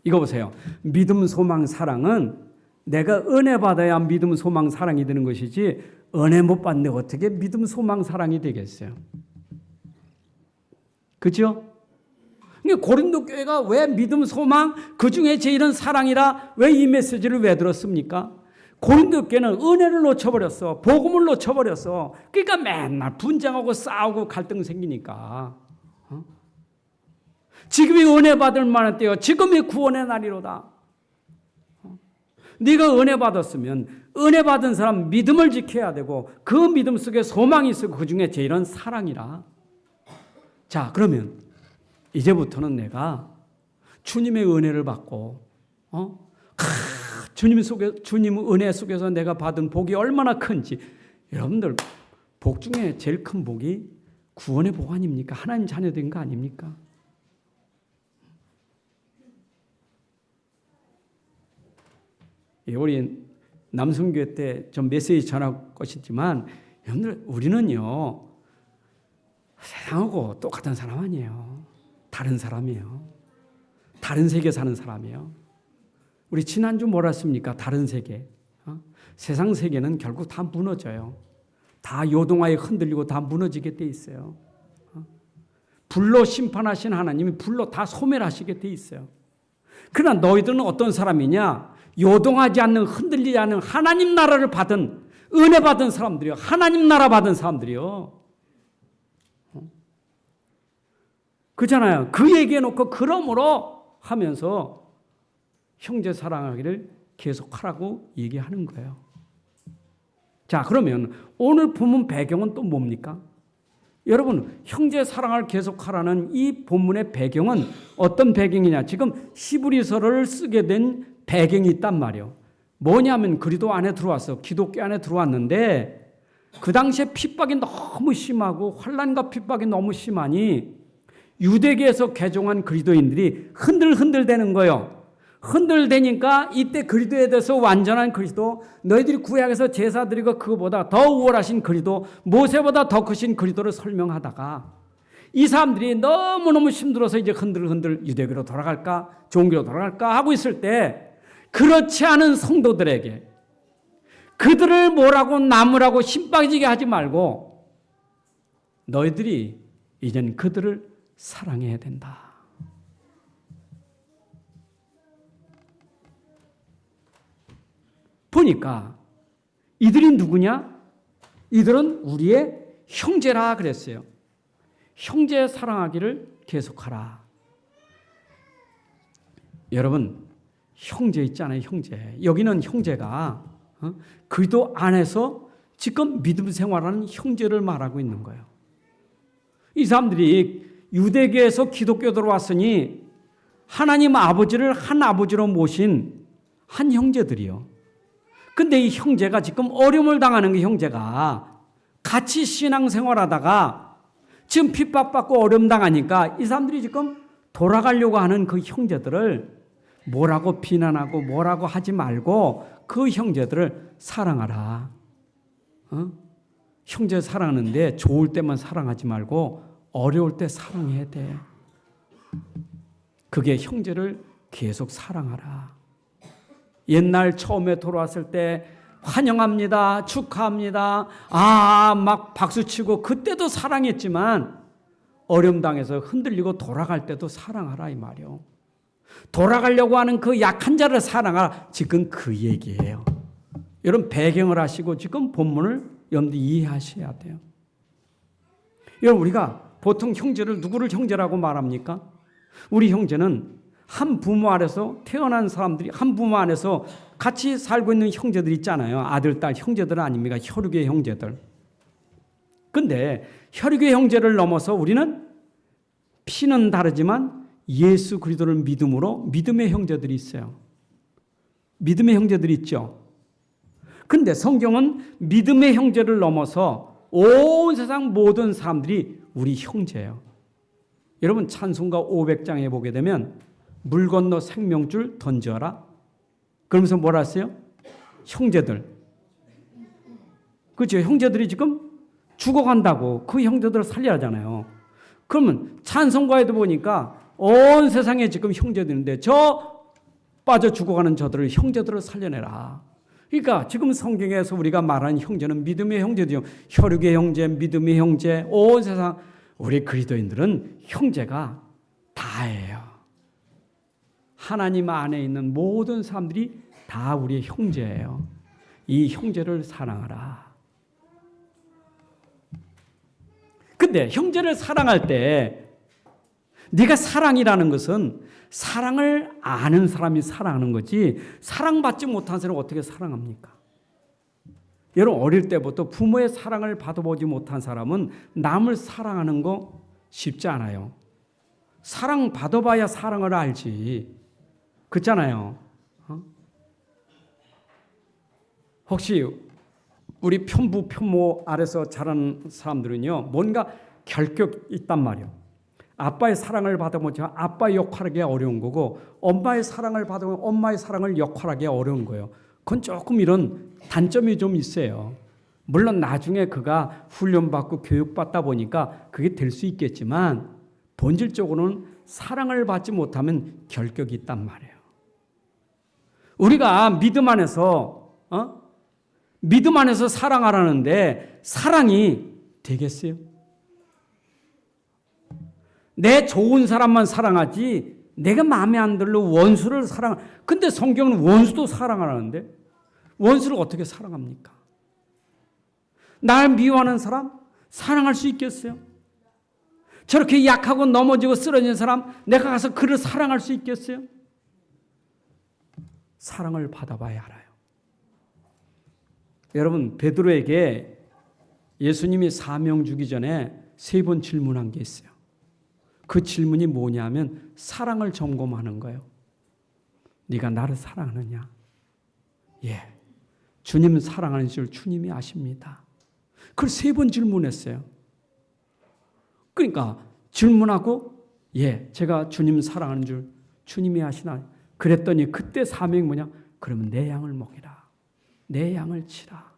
이거 보세요. 믿음, 소망, 사랑은 내가 은혜 받아야 믿음, 소망, 사랑이 되는 것이지 은혜 못 받는데 어떻게 믿음, 소망, 사랑이 되겠어요? 그죠? 고린도 교회가 왜 믿음, 소망, 그중에 제일은 사랑이라 왜 이 메시지를 왜 들었습니까? 고린도 교회는 은혜를 놓쳐버렸어. 복음을 놓쳐버렸어. 그러니까 맨날 분쟁하고 싸우고 갈등 생기니까. 지금이 은혜 받을 만한 때요. 지금이 구원의 날이로다. 네가 은혜 받았으면 은혜 받은 사람 믿음을 지켜야 되고 그 믿음 속에 소망이 있고 그중에 제일은 사랑이라. 자, 그러면 이제부터는 내가 주님의 은혜를 받고 주님 은혜 속에서 내가 받은 복이 얼마나 큰지. 여러분들, 복 중에 제일 큰 복이 구원의 복 아닙니까? 하나님 자녀된 거 아닙니까? 우리 남성교회 때 좀 메시지 전할 것이지만 여러분들, 우리는요 세상하고 똑같은 사람 아니에요. 다른 사람이에요. 다른 세계 사는 사람이에요. 우리 지난주 뭐라 했습니까? 다른 세계. 세상 세계는 결국 다 무너져요. 다 요동하에 흔들리고 다 무너지게 돼 있어요. 불로 심판하신 하나님이 불로 다 소멸하시게 돼 있어요. 그러나 너희들은 어떤 사람이냐? 요동하지 않는, 흔들리지 않는 하나님 나라를 받은, 은혜 받은 사람들이요. 하나님 나라 받은 사람들이요. 그렇잖아요. 그 얘기해놓고 그러므로 하면서 형제 사랑하기를 계속하라고 얘기하는 거예요. 자, 그러면 오늘 본문 배경은 또 뭡니까? 여러분, 형제 사랑을 계속하라는 이 본문의 배경은 어떤 배경이냐? 지금 히브리서를 쓰게 된 배경이 있단 말이에요. 뭐냐면 그리스도 안에 들어왔어. 기독교 안에 들어왔는데 그 당시에 핍박이 너무 심하고 환난과 핍박이 너무 심하니 유대계에서 개종한 그리스도인들이 흔들흔들대는 거예요. 흔들대니까 이때 그리스도에 대해서 완전한 그리스도, 너희들이 구약에서 제사 드리고 그거보다 더 우월하신 그리스도, 모세보다 더 크신 그리스도를 설명하다가 이 사람들이 너무너무 힘들어서 이제 흔들흔들 유대교로 돌아갈까 좋은 교로 돌아갈까 하고 있을 때 그렇지 않은 성도들에게 그들을 뭐라고 나무라고 힘 빠지게 하지 말고 너희들이 이젠 그들을 사랑해야 된다. 보니까 이들이 누구냐? 이들은 우리의 형제라 그랬어요. 형제 사랑하기를 계속하라. 여러분, 형제 있잖아요, 형제. 여기는 형제가 그리스도 안에서 지금 믿음 생활하는 형제를 말하고 있는 거예요. 이 사람들이 유대교에서 기독교 들어왔으니 하나님 아버지를 한 아버지로 모신 한 형제들이요. 근데 이 형제가 지금 어려움을 당하는 그 형제가 같이 신앙생활하다가 지금 핍박받고 어려움 당하니까 이 사람들이 지금 돌아가려고 하는 그 형제들을 뭐라고 비난하고 뭐라고 하지 말고 그 형제들을 사랑하라. 형제 사랑하는데 좋을 때만 사랑하지 말고 어려울 때 사랑해야 돼. 그게 형제를 계속 사랑하라. 옛날 처음에 돌아왔을 때 환영합니다. 축하합니다. 막 박수치고 그때도 사랑했지만 어려움 당해서 흔들리고 돌아갈 때도 사랑하라 이 말이요. 돌아가려고 하는 그 약한 자를 사랑하라. 지금 그 얘기예요. 여러분 배경을 하시고 지금 본문을 여러분들 이해하셔야 돼요. 여러분 우리가 보통 형제를 누구를 형제라고 말합니까? 우리 형제는 한 부모 아래서 태어난 사람들이 한 부모 안에서 같이 살고 있는 형제들 있잖아요. 아들, 딸, 형제들 아닙니까? 혈육의 형제들. 근데 혈육의 형제를 넘어서 우리는 피는 다르지만 예수 그리스도를 믿음으로 믿음의 형제들이 있어요. 믿음의 형제들이 있죠. 근데 성경은 믿음의 형제를 넘어서 온 세상 모든 사람들이 우리 형제예요. 여러분 찬송가 500장에 보게 되면 물 건너 생명줄 던져라. 그러면서 뭐라 했어요? 형제들. 그렇죠. 형제들이 지금 죽어간다고 그 형제들을 살려야 하잖아요. 그러면 찬송가에도 보니까 온 세상에 지금 형제들인데 저 빠져 죽어가는 저들을 형제들을 살려내라. 그러니까 지금 성경에서 우리가 말하는 형제는 믿음의 형제들이요. 혈육의 형제, 믿음의 형제, 온 세상 우리 그리스도인들은 형제가 다예요. 하나님 안에 있는 모든 사람들이 다 우리의 형제예요. 이 형제를 사랑하라. 근데 형제를 사랑할 때 네가 사랑이라는 것은 사랑을 아는 사람이 사랑하는 거지 사랑받지 못한 사람은 어떻게 사랑합니까? 여러분 어릴 때부터 부모의 사랑을 받아보지 못한 사람은 남을 사랑하는 거 쉽지 않아요. 사랑 받아봐야 사랑을 알지. 그렇잖아요. 혹시 우리 편부 편모 아래서 자란 사람들은요 뭔가 결격 있단 말이에요. 아빠의 사랑을 받아보면 아빠의 역할하기 어려운 거고 엄마의 사랑을 받으면 엄마의 사랑을 역할하기 어려운 거예요. 그건 조금 이런 단점이 좀 있어요. 물론 나중에 그가 훈련받고 교육받다 보니까 그게 될 수 있겠지만 본질적으로는 사랑을 받지 못하면 결격이 있단 말이에요. 우리가 믿음 안에서 사랑하라는데 사랑이 되겠어요? 내 좋은 사람만 사랑하지 내가 마음에 안 들러 원수를 근데 성경은 원수도 사랑하라는데 원수를 어떻게 사랑합니까? 날 미워하는 사람 사랑할 수 있겠어요? 저렇게 약하고 넘어지고 쓰러진 사람 내가 가서 그를 사랑할 수 있겠어요? 사랑을 받아봐야 알아요. 여러분 베드로에게 예수님이 사명 주기 전에 3번 질문한 게 있어요. 그 질문이 뭐냐면 사랑을 점검하는 거예요. 네가 나를 사랑하느냐? 예, 주님 사랑하는 줄 주님이 아십니다. 그걸 3번 질문했어요. 그러니까 질문하고 예, 제가 주님 사랑하는 줄 주님이 아시나? 그랬더니 그때 사명이 뭐냐? 그러면 내 양을 먹이라. 내 양을 치라.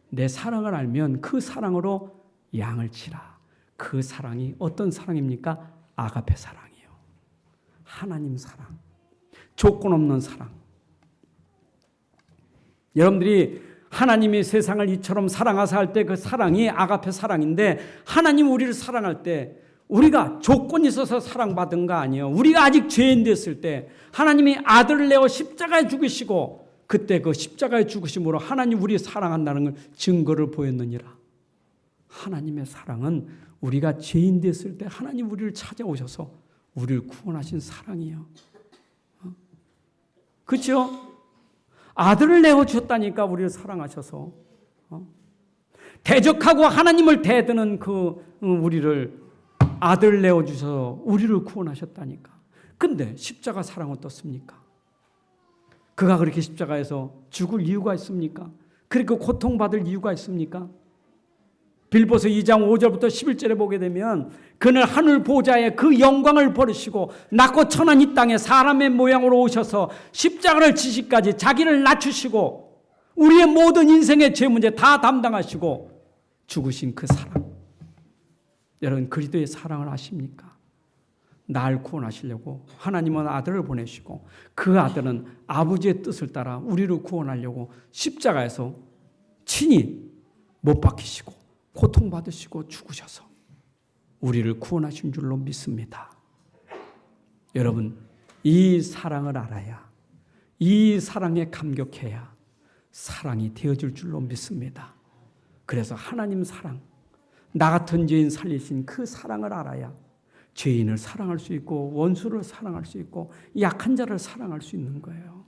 내 사랑을 알면 그 사랑으로 양을 치라. 그 사랑이 어떤 사랑입니까? 아가페 사랑이에요. 하나님 사랑. 조건 없는 사랑. 여러분들이 하나님이 세상을 이처럼 사랑하사 할 때 그 사랑이 아가페 사랑인데, 하나님 우리를 사랑할 때 우리가 조건이 있어서 사랑받은 거 아니에요. 우리가 아직 죄인 됐을 때 하나님이 아들을 내어 십자가에 죽으시고, 그때 그 십자가에 죽으심으로 하나님 우리 사랑한다는 걸 증거를 보였느니라. 하나님의 사랑은 우리가 죄인 됐을 때 하나님 우리를 찾아오셔서 우리를 구원하신 사랑이에요. 그렇죠? 아들을 내어주셨다니까, 우리를 사랑하셔서. 대적하고 하나님을 대드는 우리를 아들 내어주셔서 우리를 구원하셨다니까. 근데 십자가 사랑 어떻습니까? 그가 그렇게 십자가에서 죽을 이유가 있습니까? 그렇게 고통받을 이유가 있습니까? 빌보서 2장 5절부터 11절에 보게 되면, 그는 하늘 보좌에 그 영광을 버리시고 낮고 천한 이 땅에 사람의 모양으로 오셔서 십자가를 지시까지 자기를 낮추시고 우리의 모든 인생의 죄 문제 다 담당하시고 죽으신 그 사랑. 여러분, 그리스도의 사랑을 아십니까? 날 구원하시려고 하나님은 아들을 보내시고, 그 아들은 아버지의 뜻을 따라 우리를 구원하려고 십자가에서 친히 못 박히시고 고통받으시고 죽으셔서 우리를 구원하신 줄로 믿습니다. 여러분, 이 사랑을 알아야, 이 사랑에 감격해야 사랑이 되어줄 줄로 믿습니다. 그래서 하나님 사랑, 나 같은 죄인 살리신 그 사랑을 알아야 죄인을 사랑할 수 있고 원수를 사랑할 수 있고 약한 자를 사랑할 수 있는 거예요.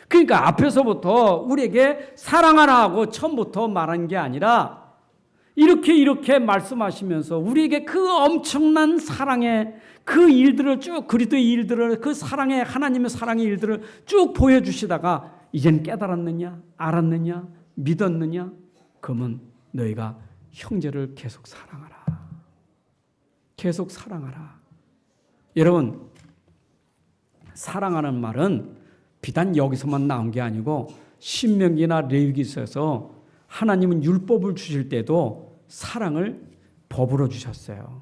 그러니까 앞에서부터 우리에게 사랑하라 하고 처음부터 말한 게 아니라, 이렇게 말씀하시면서 우리에게 그 엄청난 사랑의 그 일들을 쭉, 그리스도의 일들을, 그 사랑의, 하나님의 사랑의 일들을 쭉 보여주시다가 이젠 깨달았느냐, 알았느냐, 믿었느냐? 그러면 너희가 형제를 계속 사랑하라. 계속 사랑하라. 여러분, 사랑하는 말은 비단 여기서만 나온 게 아니고 신명기나 레위기서에서 하나님은 율법을 주실 때도 사랑을 법으로 주셨어요.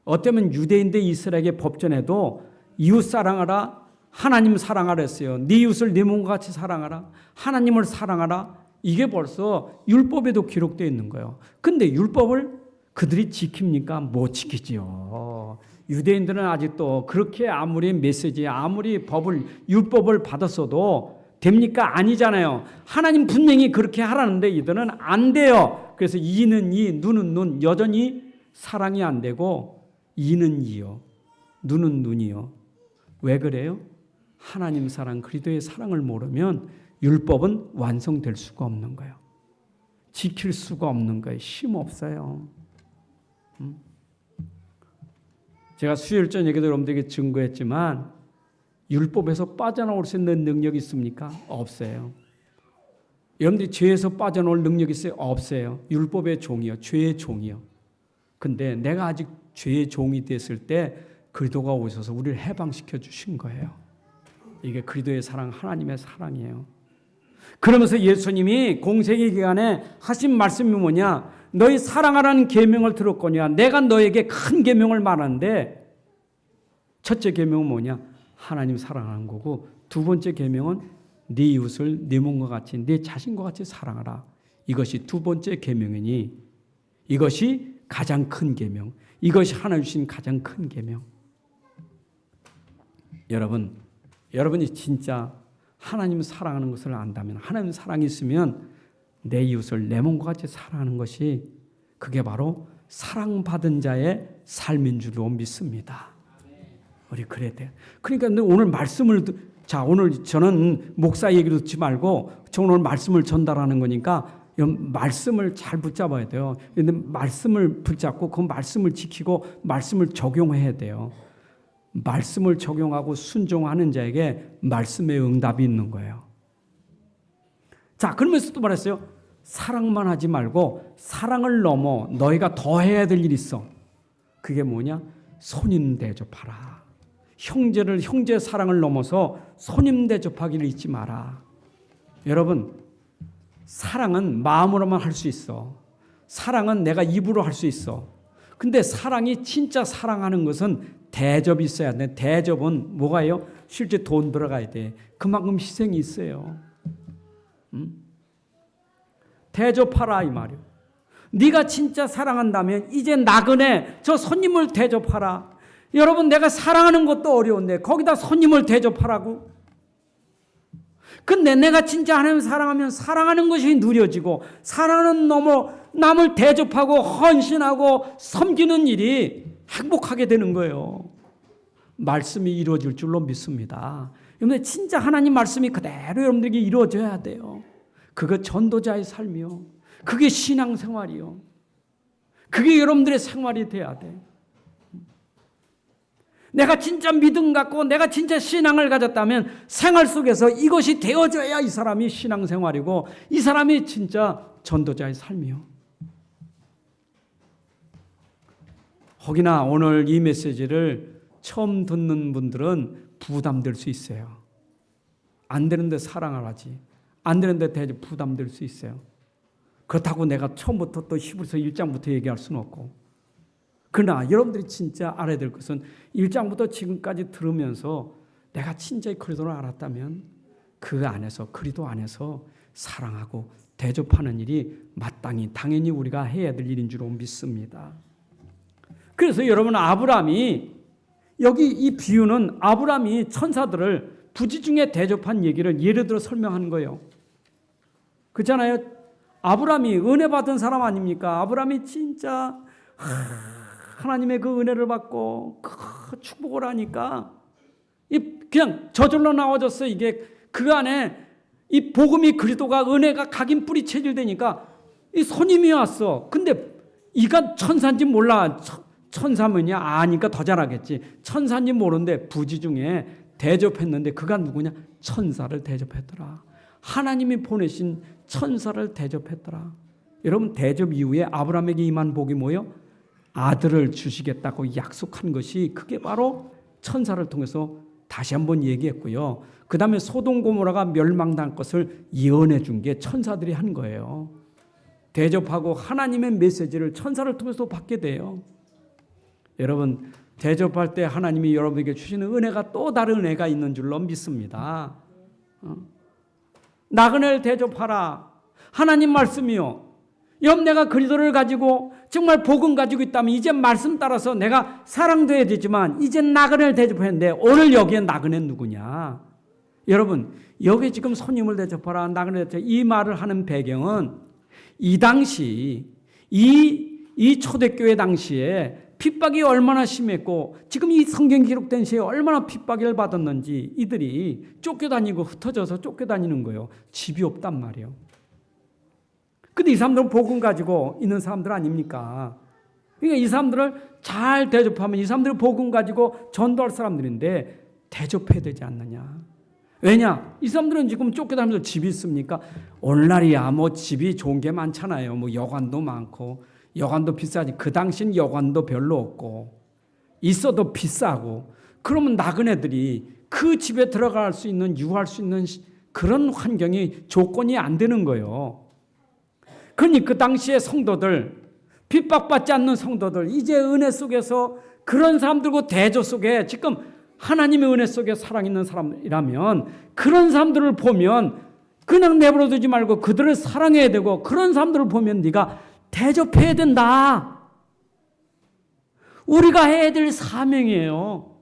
어쩌면 유대인들 이스라엘의 법전에도 이웃 사랑하라, 하나님 사랑하라 했어요. 네 이웃을 네 몸과 같이 사랑하라, 하나님을 사랑하라. 이게 벌써 율법에도 기록되어 있는 거예요. 근데 율법을 그들이 지킵니까? 못 지키지요. 유대인들은 아직도 그렇게 아무리 메시지, 아무리 율법을 받았어도 됩니까? 아니잖아요. 하나님 분명히 그렇게 하라는데 이들은 안 돼요. 그래서 이는 이, 눈은 눈, 여전히 사랑이 안 되고, 이는 이요, 눈은 눈이요. 왜 그래요? 하나님 사랑, 그리스도의 사랑을 모르면 율법은 완성될 수가 없는 거예요. 지킬 수가 없는 거예요. 힘 없어요. 제가 수요일 저녁에도 여러분들에게 증거했지만, 율법에서 빠져나올 수 있는 능력이 있습니까? 없어요. 여러분들이 죄에서 빠져나올 능력이 있어요? 없어요. 율법의 종이요, 죄의 종이요. 근데 내가 아직 죄의 종이 됐을 때 그리스도가 오셔서 우리를 해방시켜 주신 거예요. 이게 그리스도의 사랑, 하나님의 사랑이에요. 그러면서 예수님이 공생의 기간에 하신 말씀이 뭐냐? 너희 사랑하라는 계명을 들었거니와 내가 너에게 큰 계명을 말하는데, 첫째 계명은 뭐냐? 하나님 사랑하는 거고, 두 번째 계명은 네 이웃을 네 몸과 같이, 네 자신과 같이 사랑하라. 이것이 두 번째 계명이니 이것이 가장 큰 계명, 이것이 하나 주신 가장 큰 계명. 여러분이 진짜 하나님 사랑하는 것을 안다면, 하나님 사랑이 있으면 내 이웃을 내 몸과 같이 사랑하는 것이, 그게 바로 사랑받은 자의 삶인 줄로 믿습니다. 우리 그래야 돼요. 그러니까 오늘 말씀을, 오늘 저는 목사 얘기를 듣지 말고 저 오늘 말씀을 전달하는 거니까 말씀을 잘 붙잡아야 돼요. 근데 말씀을 붙잡고 그 말씀을 지키고 말씀을 적용해야 돼요. 말씀을 적용하고 순종하는 자에게 말씀의 응답이 있는 거예요. 자, 그러면서 또 말했어요. 사랑만 하지 말고 사랑을 넘어 너희가 더 해야 될 일이 있어. 그게 뭐냐? 손님 대접하라. 형제 사랑을 넘어서 손님 대접하기를 잊지 마라. 여러분, 사랑은 마음으로만 할 수 있어. 사랑은 내가 입으로 할 수 있어. 근데 사랑이 진짜 사랑하는 것은 대접이 있어야 돼. 대접은 뭐가요? 실제 돈 들어가야 돼. 그만큼 희생이 있어요. 대접하라 이 말이요. 네가 진짜 사랑한다면 이제 나그네 저 손님을 대접하라. 여러분 내가 사랑하는 것도 어려운데 거기다 손님을 대접하라고? 근데 내가 진짜 하나님을 사랑하면 사랑하는 것이 누려지고 사랑하는 남을 대접하고 헌신하고 섬기는 일이 행복하게 되는 거예요. 말씀이 이루어질 줄로 믿습니다. 여러분 진짜 하나님 말씀이 그대로 여러분들에게 이루어져야 돼요. 그거 전도자의 삶이요. 그게 신앙생활이요. 그게 여러분들의 생활이 돼야 돼. 내가 진짜 믿음 갖고 내가 진짜 신앙을 가졌다면 생활 속에서 이것이 되어져야 이 사람이 신앙생활이고 이 사람이 진짜 전도자의 삶이요. 혹이나 오늘 이 메시지를 처음 듣는 분들은 부담될 수 있어요. 안 되는데 사랑을 하지. 안 되는데 대접 부담될 수 있어요. 그렇다고 내가 처음부터 또 히브리서 1장부터 얘기할 수는 없고. 그러나 여러분들이 진짜 알아야 될 것은 1장부터 지금까지 들으면서 내가 진짜 그리스도를 알았다면 그 안에서 그리스도 안에서 사랑하고 대접하는 일이 마땅히 당연히 우리가 해야 될 일인 줄 믿습니다. 그래서 여러분 아브라함이 여기 이 비유는 아브라함이 천사들을 부지중에 대접한 얘기를 예를 들어 설명하는 거예요. 그렇잖아요. 아브라함이 은혜 받은 사람 아닙니까? 아브라함이 진짜 하나님의 그 은혜를 받고 그 축복을 하니까 그냥 저절로 나와졌어. 이게 그 안에 이 복음이 그리스도가 은혜가 각인 뿌리 체질되니까 이 손님이 왔어. 근데 이가 천사인지 몰라. 천사면이야 아니까 더 잘하겠지. 천사인지 모르는데 부지중에 대접했는데 그가 누구냐? 천사를 대접했더라. 하나님이 보내신 천사를 대접했더라. 여러분 대접 이후에 아브라함에게 임한 복이 뭐예요? 아들을 주시겠다고 약속한 것이 그게 바로 천사를 통해서 다시 한번 얘기했고요. 그 다음에 소돔 고모라가 멸망당할 것을 예언해 준 게 천사들이 한 거예요. 대접하고 하나님의 메시지를 천사를 통해서 받게 돼요. 여러분 대접할 때 하나님이 여러분에게 주시는 은혜가 또 다른 은혜가 있는 줄로 믿습니다. 나그네를 대접하라. 하나님 말씀이요. 여러분 내가 그리스도를 가지고 정말 복음 가지고 있다면 이제 말씀 따라서 내가 사랑돼야 되지만 이제 나그네를 대접했는데 오늘 여기에 나그네는 누구냐? 여러분 여기 지금 손님을 대접하라 나그네 대접 이 말을 하는 배경은 이 당시 이 초대교회 당시에 핍박이 얼마나 심했고 지금 이 성경 기록된 시에 얼마나 핍박을 받았는지 이들이 쫓겨다니고 흩어져서 쫓겨다니는 거예요. 집이 없단 말이에요. 근데 이 사람들은 복음 가지고 있는 사람들 아닙니까? 그러니까 이 사람들을 잘 대접하면 이 사람들은 복음 가지고 전도할 사람들인데 대접해야 되지 않느냐. 왜냐? 이 사람들은 지금 쫓겨다니면서 집이 있습니까? 오늘날이야 뭐 집이 좋은 게 많잖아요. 뭐 여관도 많고 여관도 비싸지. 그 당시엔 여관도 별로 없고 있어도 비싸고 그러면 나그네들이 그 집에 들어갈 수 있는 유할 수 있는 그런 환경이 조건이 안 되는 거예요. 그러니 그 당시의 성도들 핍박받지 않는 성도들 이제 은혜 속에서 그런 사람들과 대조 속에 지금 하나님의 은혜 속에 살아있는 사람이라면 그런 사람들을 보면 그냥 내버려두지 말고 그들을 사랑해야 되고 그런 사람들을 보면 네가 대접해야 된다. 우리가 해야 될 사명이에요.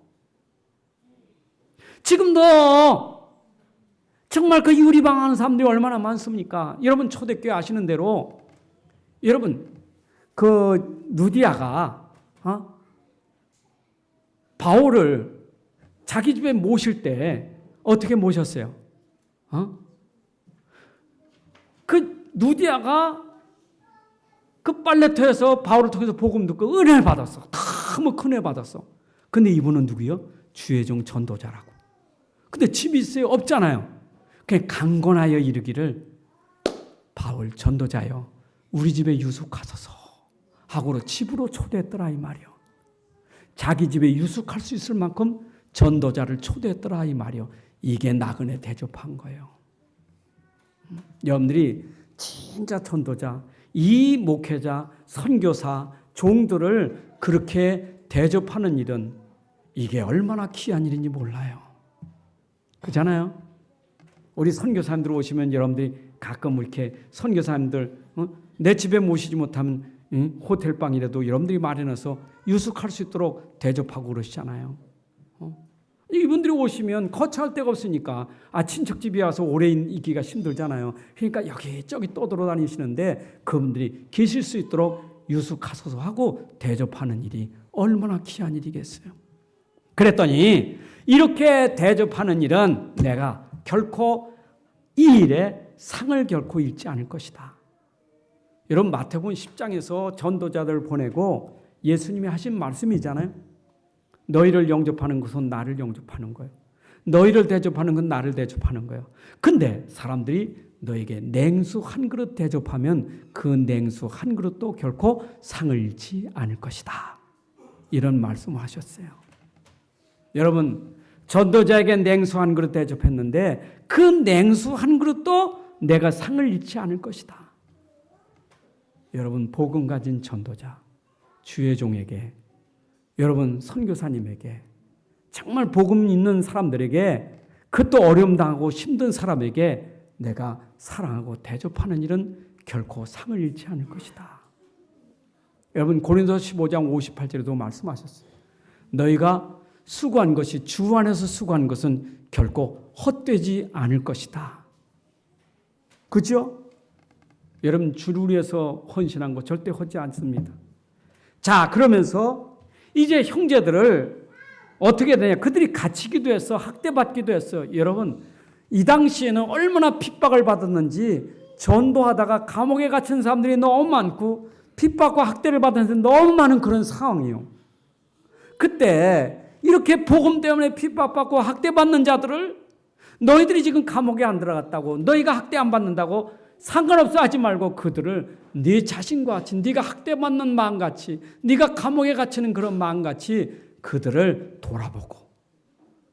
지금도 정말 그 유리방하는 사람들이 얼마나 많습니까? 여러분 초대교회 아시는 대로 여러분 그 누디아가 바울을 자기 집에 모실 때 어떻게 모셨어요? 그 누디아가 그 빨래터에서 바울을 통해서 복음 듣고 은혜를 받았어. 너무 큰 은혜 받았어. 근데 이분은 누구요? 주의 종 전도자라고. 근데 집이 있어요? 없잖아요. 그냥 강권하여 이르기를 바울 전도자여 우리 집에 유숙하소서 하고로 집으로 초대했더라 이 말이요. 자기 집에 유숙할 수 있을 만큼 전도자를 초대했더라 이 말이요. 이게 나그네 대접한 거예요. 여러분들이 진짜 전도자 이 목회자, 선교사, 종들을 그렇게 대접하는 일은 이게 얼마나 귀한 일인지 몰라요. 그렇잖아요? 우리 선교사님들 오시면 여러분들이 가끔 이렇게 선교사님들 내 집에 모시지 못하면 호텔방이라도 여러분들이 마련해서 유숙할 수 있도록 대접하고 그러시잖아요. 이분들이 오시면 거처할 데가 없으니까 친척집에 와서 오래 있기가 힘들잖아요. 그러니까 여기저기 떠돌아다니시는데 그분들이 계실 수 있도록 유숙하소서 하고 대접하는 일이 얼마나 귀한 일이겠어요. 그랬더니 이렇게 대접하는 일은 내가 결코 이 일에 상을 결코 잃지 않을 것이다. 여러분 마태복음 10장에서 전도자들 보내고 예수님이 하신 말씀이잖아요. 너희를 영접하는 것은 나를 영접하는 거예요. 너희를 대접하는 건 나를 대접하는 거예요. 근데 사람들이 너에게 냉수 한 그릇 대접하면 그 냉수 한 그릇도 결코 상을 잃지 않을 것이다. 이런 말씀을 하셨어요. 여러분 전도자에게 냉수 한 그릇 대접했는데 그 냉수 한 그릇도 내가 상을 잃지 않을 것이다. 여러분 복음 가진 전도자, 주의 종에게, 여러분 선교사님에게, 정말 복음 있는 사람들에게, 그것도 어려움 당하고 힘든 사람에게 내가 사랑하고 대접하는 일은 결코 상을 잃지 않을 것이다. 여러분 고린도서 15장 58절에도 말씀하셨어요. 너희가 수고한 것이 주 안에서 수고한 것은 결코 헛되지 않을 것이다. 그죠? 여러분 주를 위해서 헌신한 거 절대 헛지 않습니다. 자, 그러면서 이제 형제들을 어떻게 되냐? 그들이 갇히기도 했어. 학대받기도 했어. 여러분 이 당시에는 얼마나 핍박을 받았는지 전도하다가 감옥에 갇힌 사람들이 너무 많고 핍박과 학대를 받은 사람들이 너무 많은 그런 상황이에요. 그때 이렇게 복음 때문에 핍박받고 학대받는 자들을 너희들이 지금 감옥에 안 들어갔다고, 너희가 학대 안 받는다고 상관없어 하지 말고 그들을 네 자신과 같이, 네가 학대받는 마음같이, 네가 감옥에 갇히는 그런 마음같이 그들을 돌아보고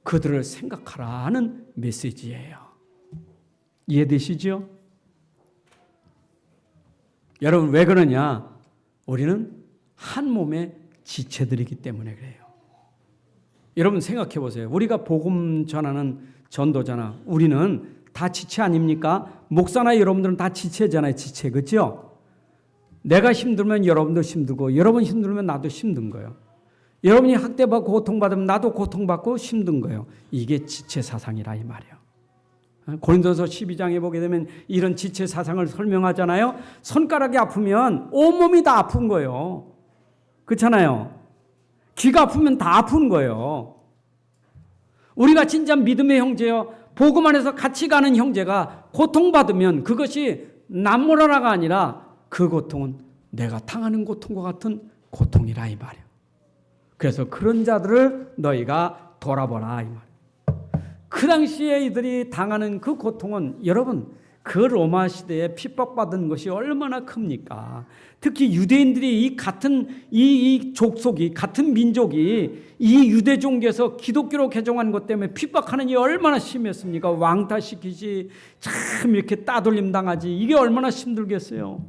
그들을 생각하라 하는 메시지예요. 이해되시죠? 여러분 왜 그러냐? 우리는 한 몸의 지체들이기 때문에 그래요. 여러분 생각해 보세요. 우리가 복음 전하는 전도자나 우리는 다 지체 아닙니까? 목사나 여러분들은 다 지체잖아요. 지체, 그렇죠? 내가 힘들면 여러분도 힘들고 여러분 힘들면 나도 힘든 거예요. 여러분이 학대받고 고통받으면 나도 고통받고 힘든 거예요. 이게 지체 사상이라 이 말이에요. 고린도서 12장에 보게 되면 이런 지체 사상을 설명하잖아요. 손가락이 아프면 온몸이 다 아픈 거예요. 그렇잖아요. 귀가 아프면 다 아픈 거예요. 우리가 진짜 믿음의 형제요, 복음 안에서 같이 가는 형제가 고통받으면 그것이 남모라라가 아니라 그 고통은 내가 당하는 고통과 같은 고통이라 이 말이에요. 그래서 그런 자들을 너희가 돌아보라 이 말이에요. 그 당시에 이들이 당하는 그 고통은 여러분 그 로마 시대에 핍박받은 것이 얼마나 큽니까? 특히 유대인들이 이 같은 이 족속이, 같은 민족이 이 유대 종교에서 기독교로 개종한 것 때문에 핍박하는 게 얼마나 심했습니까? 왕따시키지, 참 이렇게 따돌림 당하지, 이게 얼마나 힘들겠어요.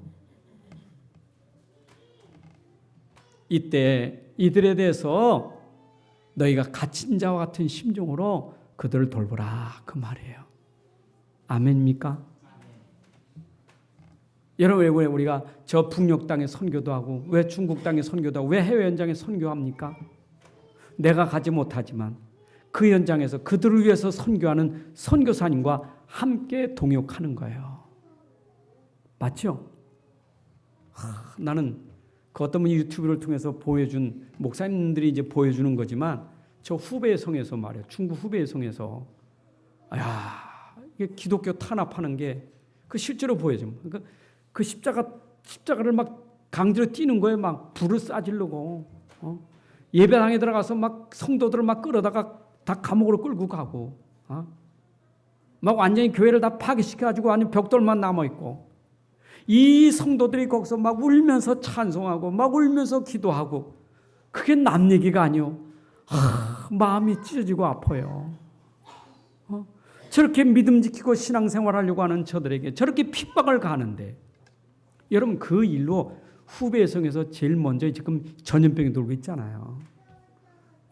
이때 이들에 대해서 너희가 갇힌 자와 같은 심정으로 그들을 돌보라 그 말이에요. 아멘입니까? 여러분 왜 우리가 저 북녘 땅에 선교도 하고 왜 중국 땅에 선교도 하고 왜 해외 현장에 선교합니까? 내가 가지 못하지만 그 현장에서 그들을 위해서 선교하는 선교사님과 함께 동역하는 거예요. 맞죠? 나는 그 어떤 분이 유튜브를 통해서 보여준 목사님들이 이제 보여주는 거지만 저 후베이 성에서 말이에요. 중국 후베이 성에서 이게 기독교 탄압하는 게 그 실제로 보여집니다. 그러니까 그 십자가를 막 강제로 띄는 거예요. 막 불을 쏴지르고 예배당에 들어가서 막 성도들을 막 끌어다가 다 감옥으로 끌고 가고 막 완전히 교회를 다 파괴시켜가지고 완전 벽돌만 남아 있고 이 성도들이 거기서 막 울면서 찬송하고 막 울면서 기도하고 그게 남 얘기가 아니요. 마음이 찢어지고 아파요. 저렇게 믿음 지키고 신앙생활하려고 하는 저들에게 저렇게 핍박을 가하는데 여러분 그 일로 후베성에서 제일 먼저 지금 전염병이 돌고 있잖아요.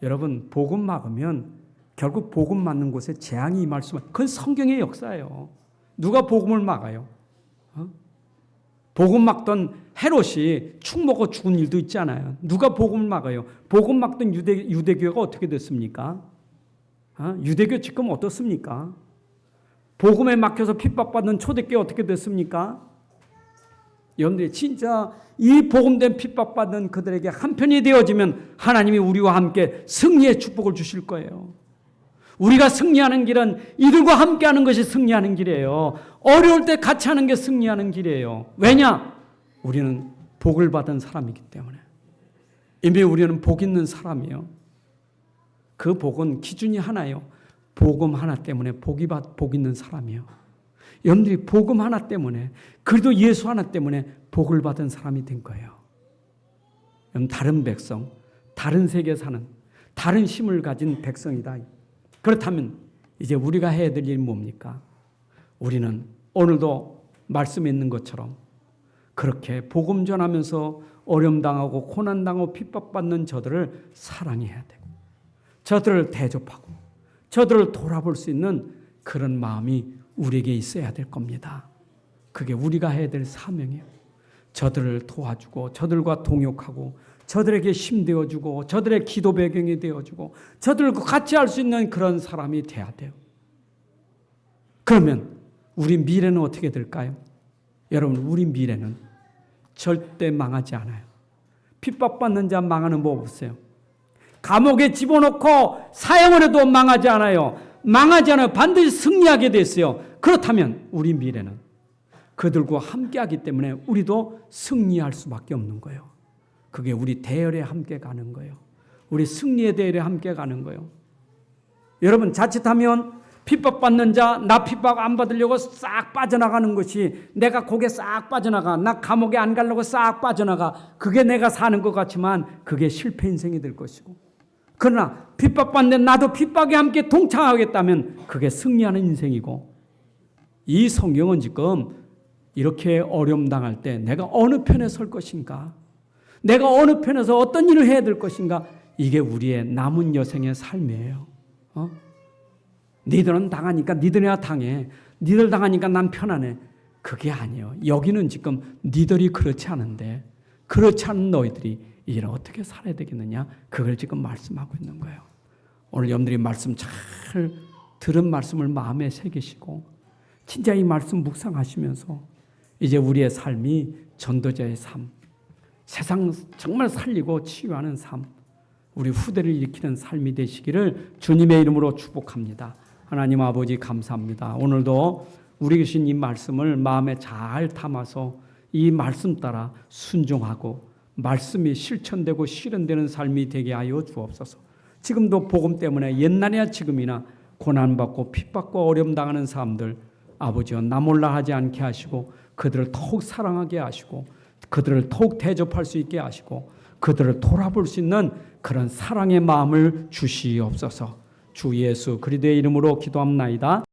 여러분 복음 막으면 결국 복음 맞는 곳에 재앙이 임할 수만. 그건 성경의 역사예요. 누가 복음을 막아요? 복음 막던 헤롯이 축 먹어 죽은 일도 있잖아요. 누가 복음을 막아요? 복음 막던 유대교가 어떻게 됐습니까? 유대교 지금 어떻습니까? 복음에 막혀서 핍박받는 초대교회 어떻게 됐습니까? 여러분들이 진짜 이 복음된 핍박받는 그들에게 한편이 되어지면 하나님이 우리와 함께 승리의 축복을 주실 거예요. 우리가 승리하는 길은 이들과 함께하는 것이 승리하는 길이에요. 어려울 때 같이 하는 게 승리하는 길이에요. 왜냐? 우리는 복을 받은 사람이기 때문에. 이미 우리는 복 있는 사람이에요. 그 복은 기준이 하나예요. 복음 하나 때문에 복 있는 사람이에요. 여러분들이 복음 하나 때문에, 그래도 예수 하나 때문에 복을 받은 사람이 된 거예요. 다른 백성, 다른 세계에 사는 다른 힘을 가진 백성이다. 그렇다면 이제 우리가 해야 될 일이 뭡니까? 우리는 오늘도 말씀에 있는 것처럼 그렇게 복음 전하면서 어려움 당하고 고난 당하고 핍박받는 저들을 사랑해야 되고, 저들을 대접하고 저들을 돌아볼 수 있는 그런 마음이 우리에게 있어야 될 겁니다. 그게 우리가 해야 될 사명이에요. 저들을 도와주고 저들과 동역하고 저들에게 힘되어주고 저들의 기도 배경이 되어주고 저들과 같이 할 수 있는 그런 사람이 돼야 돼요. 그러면 우리 미래는 어떻게 될까요? 여러분, 우리 미래는 절대 망하지 않아요. 핍박받는 자 망하는 법 없어요. 감옥에 집어넣고 사형을 해도 망하지 않아요. 망하지 않아요. 반드시 승리하게 됐어요. 그렇다면 우리 미래는 그들과 함께하기 때문에 우리도 승리할 수밖에 없는 거예요. 그게 우리 대열에 함께 가는 거예요. 우리 승리의 대열에 함께 가는 거예요. 여러분, 자칫하면 핍박받는 자, 나 핍박 안 받으려고 싹 빠져나가는 것이, 내가 거기에 싹 빠져나가, 나 감옥에 안 가려고 싹 빠져나가, 그게 내가 사는 것 같지만 그게 실패 인생이 될 것이고, 그러나 핍박받는 나도 핍박에 함께 동참하겠다면 그게 승리하는 인생이고, 이 성경은 지금 이렇게 어려움 당할 때 내가 어느 편에 설 것인가, 내가 어느 편에서 어떤 일을 해야 될 것인가, 이게 우리의 남은 여생의 삶이에요. 니들은 당하니까 니들이나 당해, 니들 당하니까 난 편안해. 그게 아니에요. 여기는 지금 니들이 그렇지 않은데, 그렇지 않은 너희들이 이제 어떻게 살아야 되겠느냐, 그걸 지금 말씀하고 있는 거예요. 오늘 여러분들이 말씀 잘 들은 말씀을 마음에 새기시고 진짜 이 말씀 묵상하시면서 이제 우리의 삶이 전도자의 삶, 세상 정말 살리고 치유하는 삶, 우리 후대를 일으키는 삶이 되시기를 주님의 이름으로 축복합니다. 하나님 아버지 감사합니다. 오늘도 우리 계신 이 말씀을 마음에 잘 담아서 이 말씀 따라 순종하고 말씀이 실천되고 실현되는 삶이 되게 하여 주옵소서. 지금도 복음 때문에 옛날이나 지금이나 고난받고 핍박과 어려움 당하는 사람들, 아버지여 나 몰라 하지 않게 하시고 그들을 더욱 사랑하게 하시고 그들을 더욱 대접할 수 있게 하시고 그들을 돌아볼 수 있는 그런 사랑의 마음을 주시옵소서. 주 예수 그리스도의 이름으로 기도합나이다.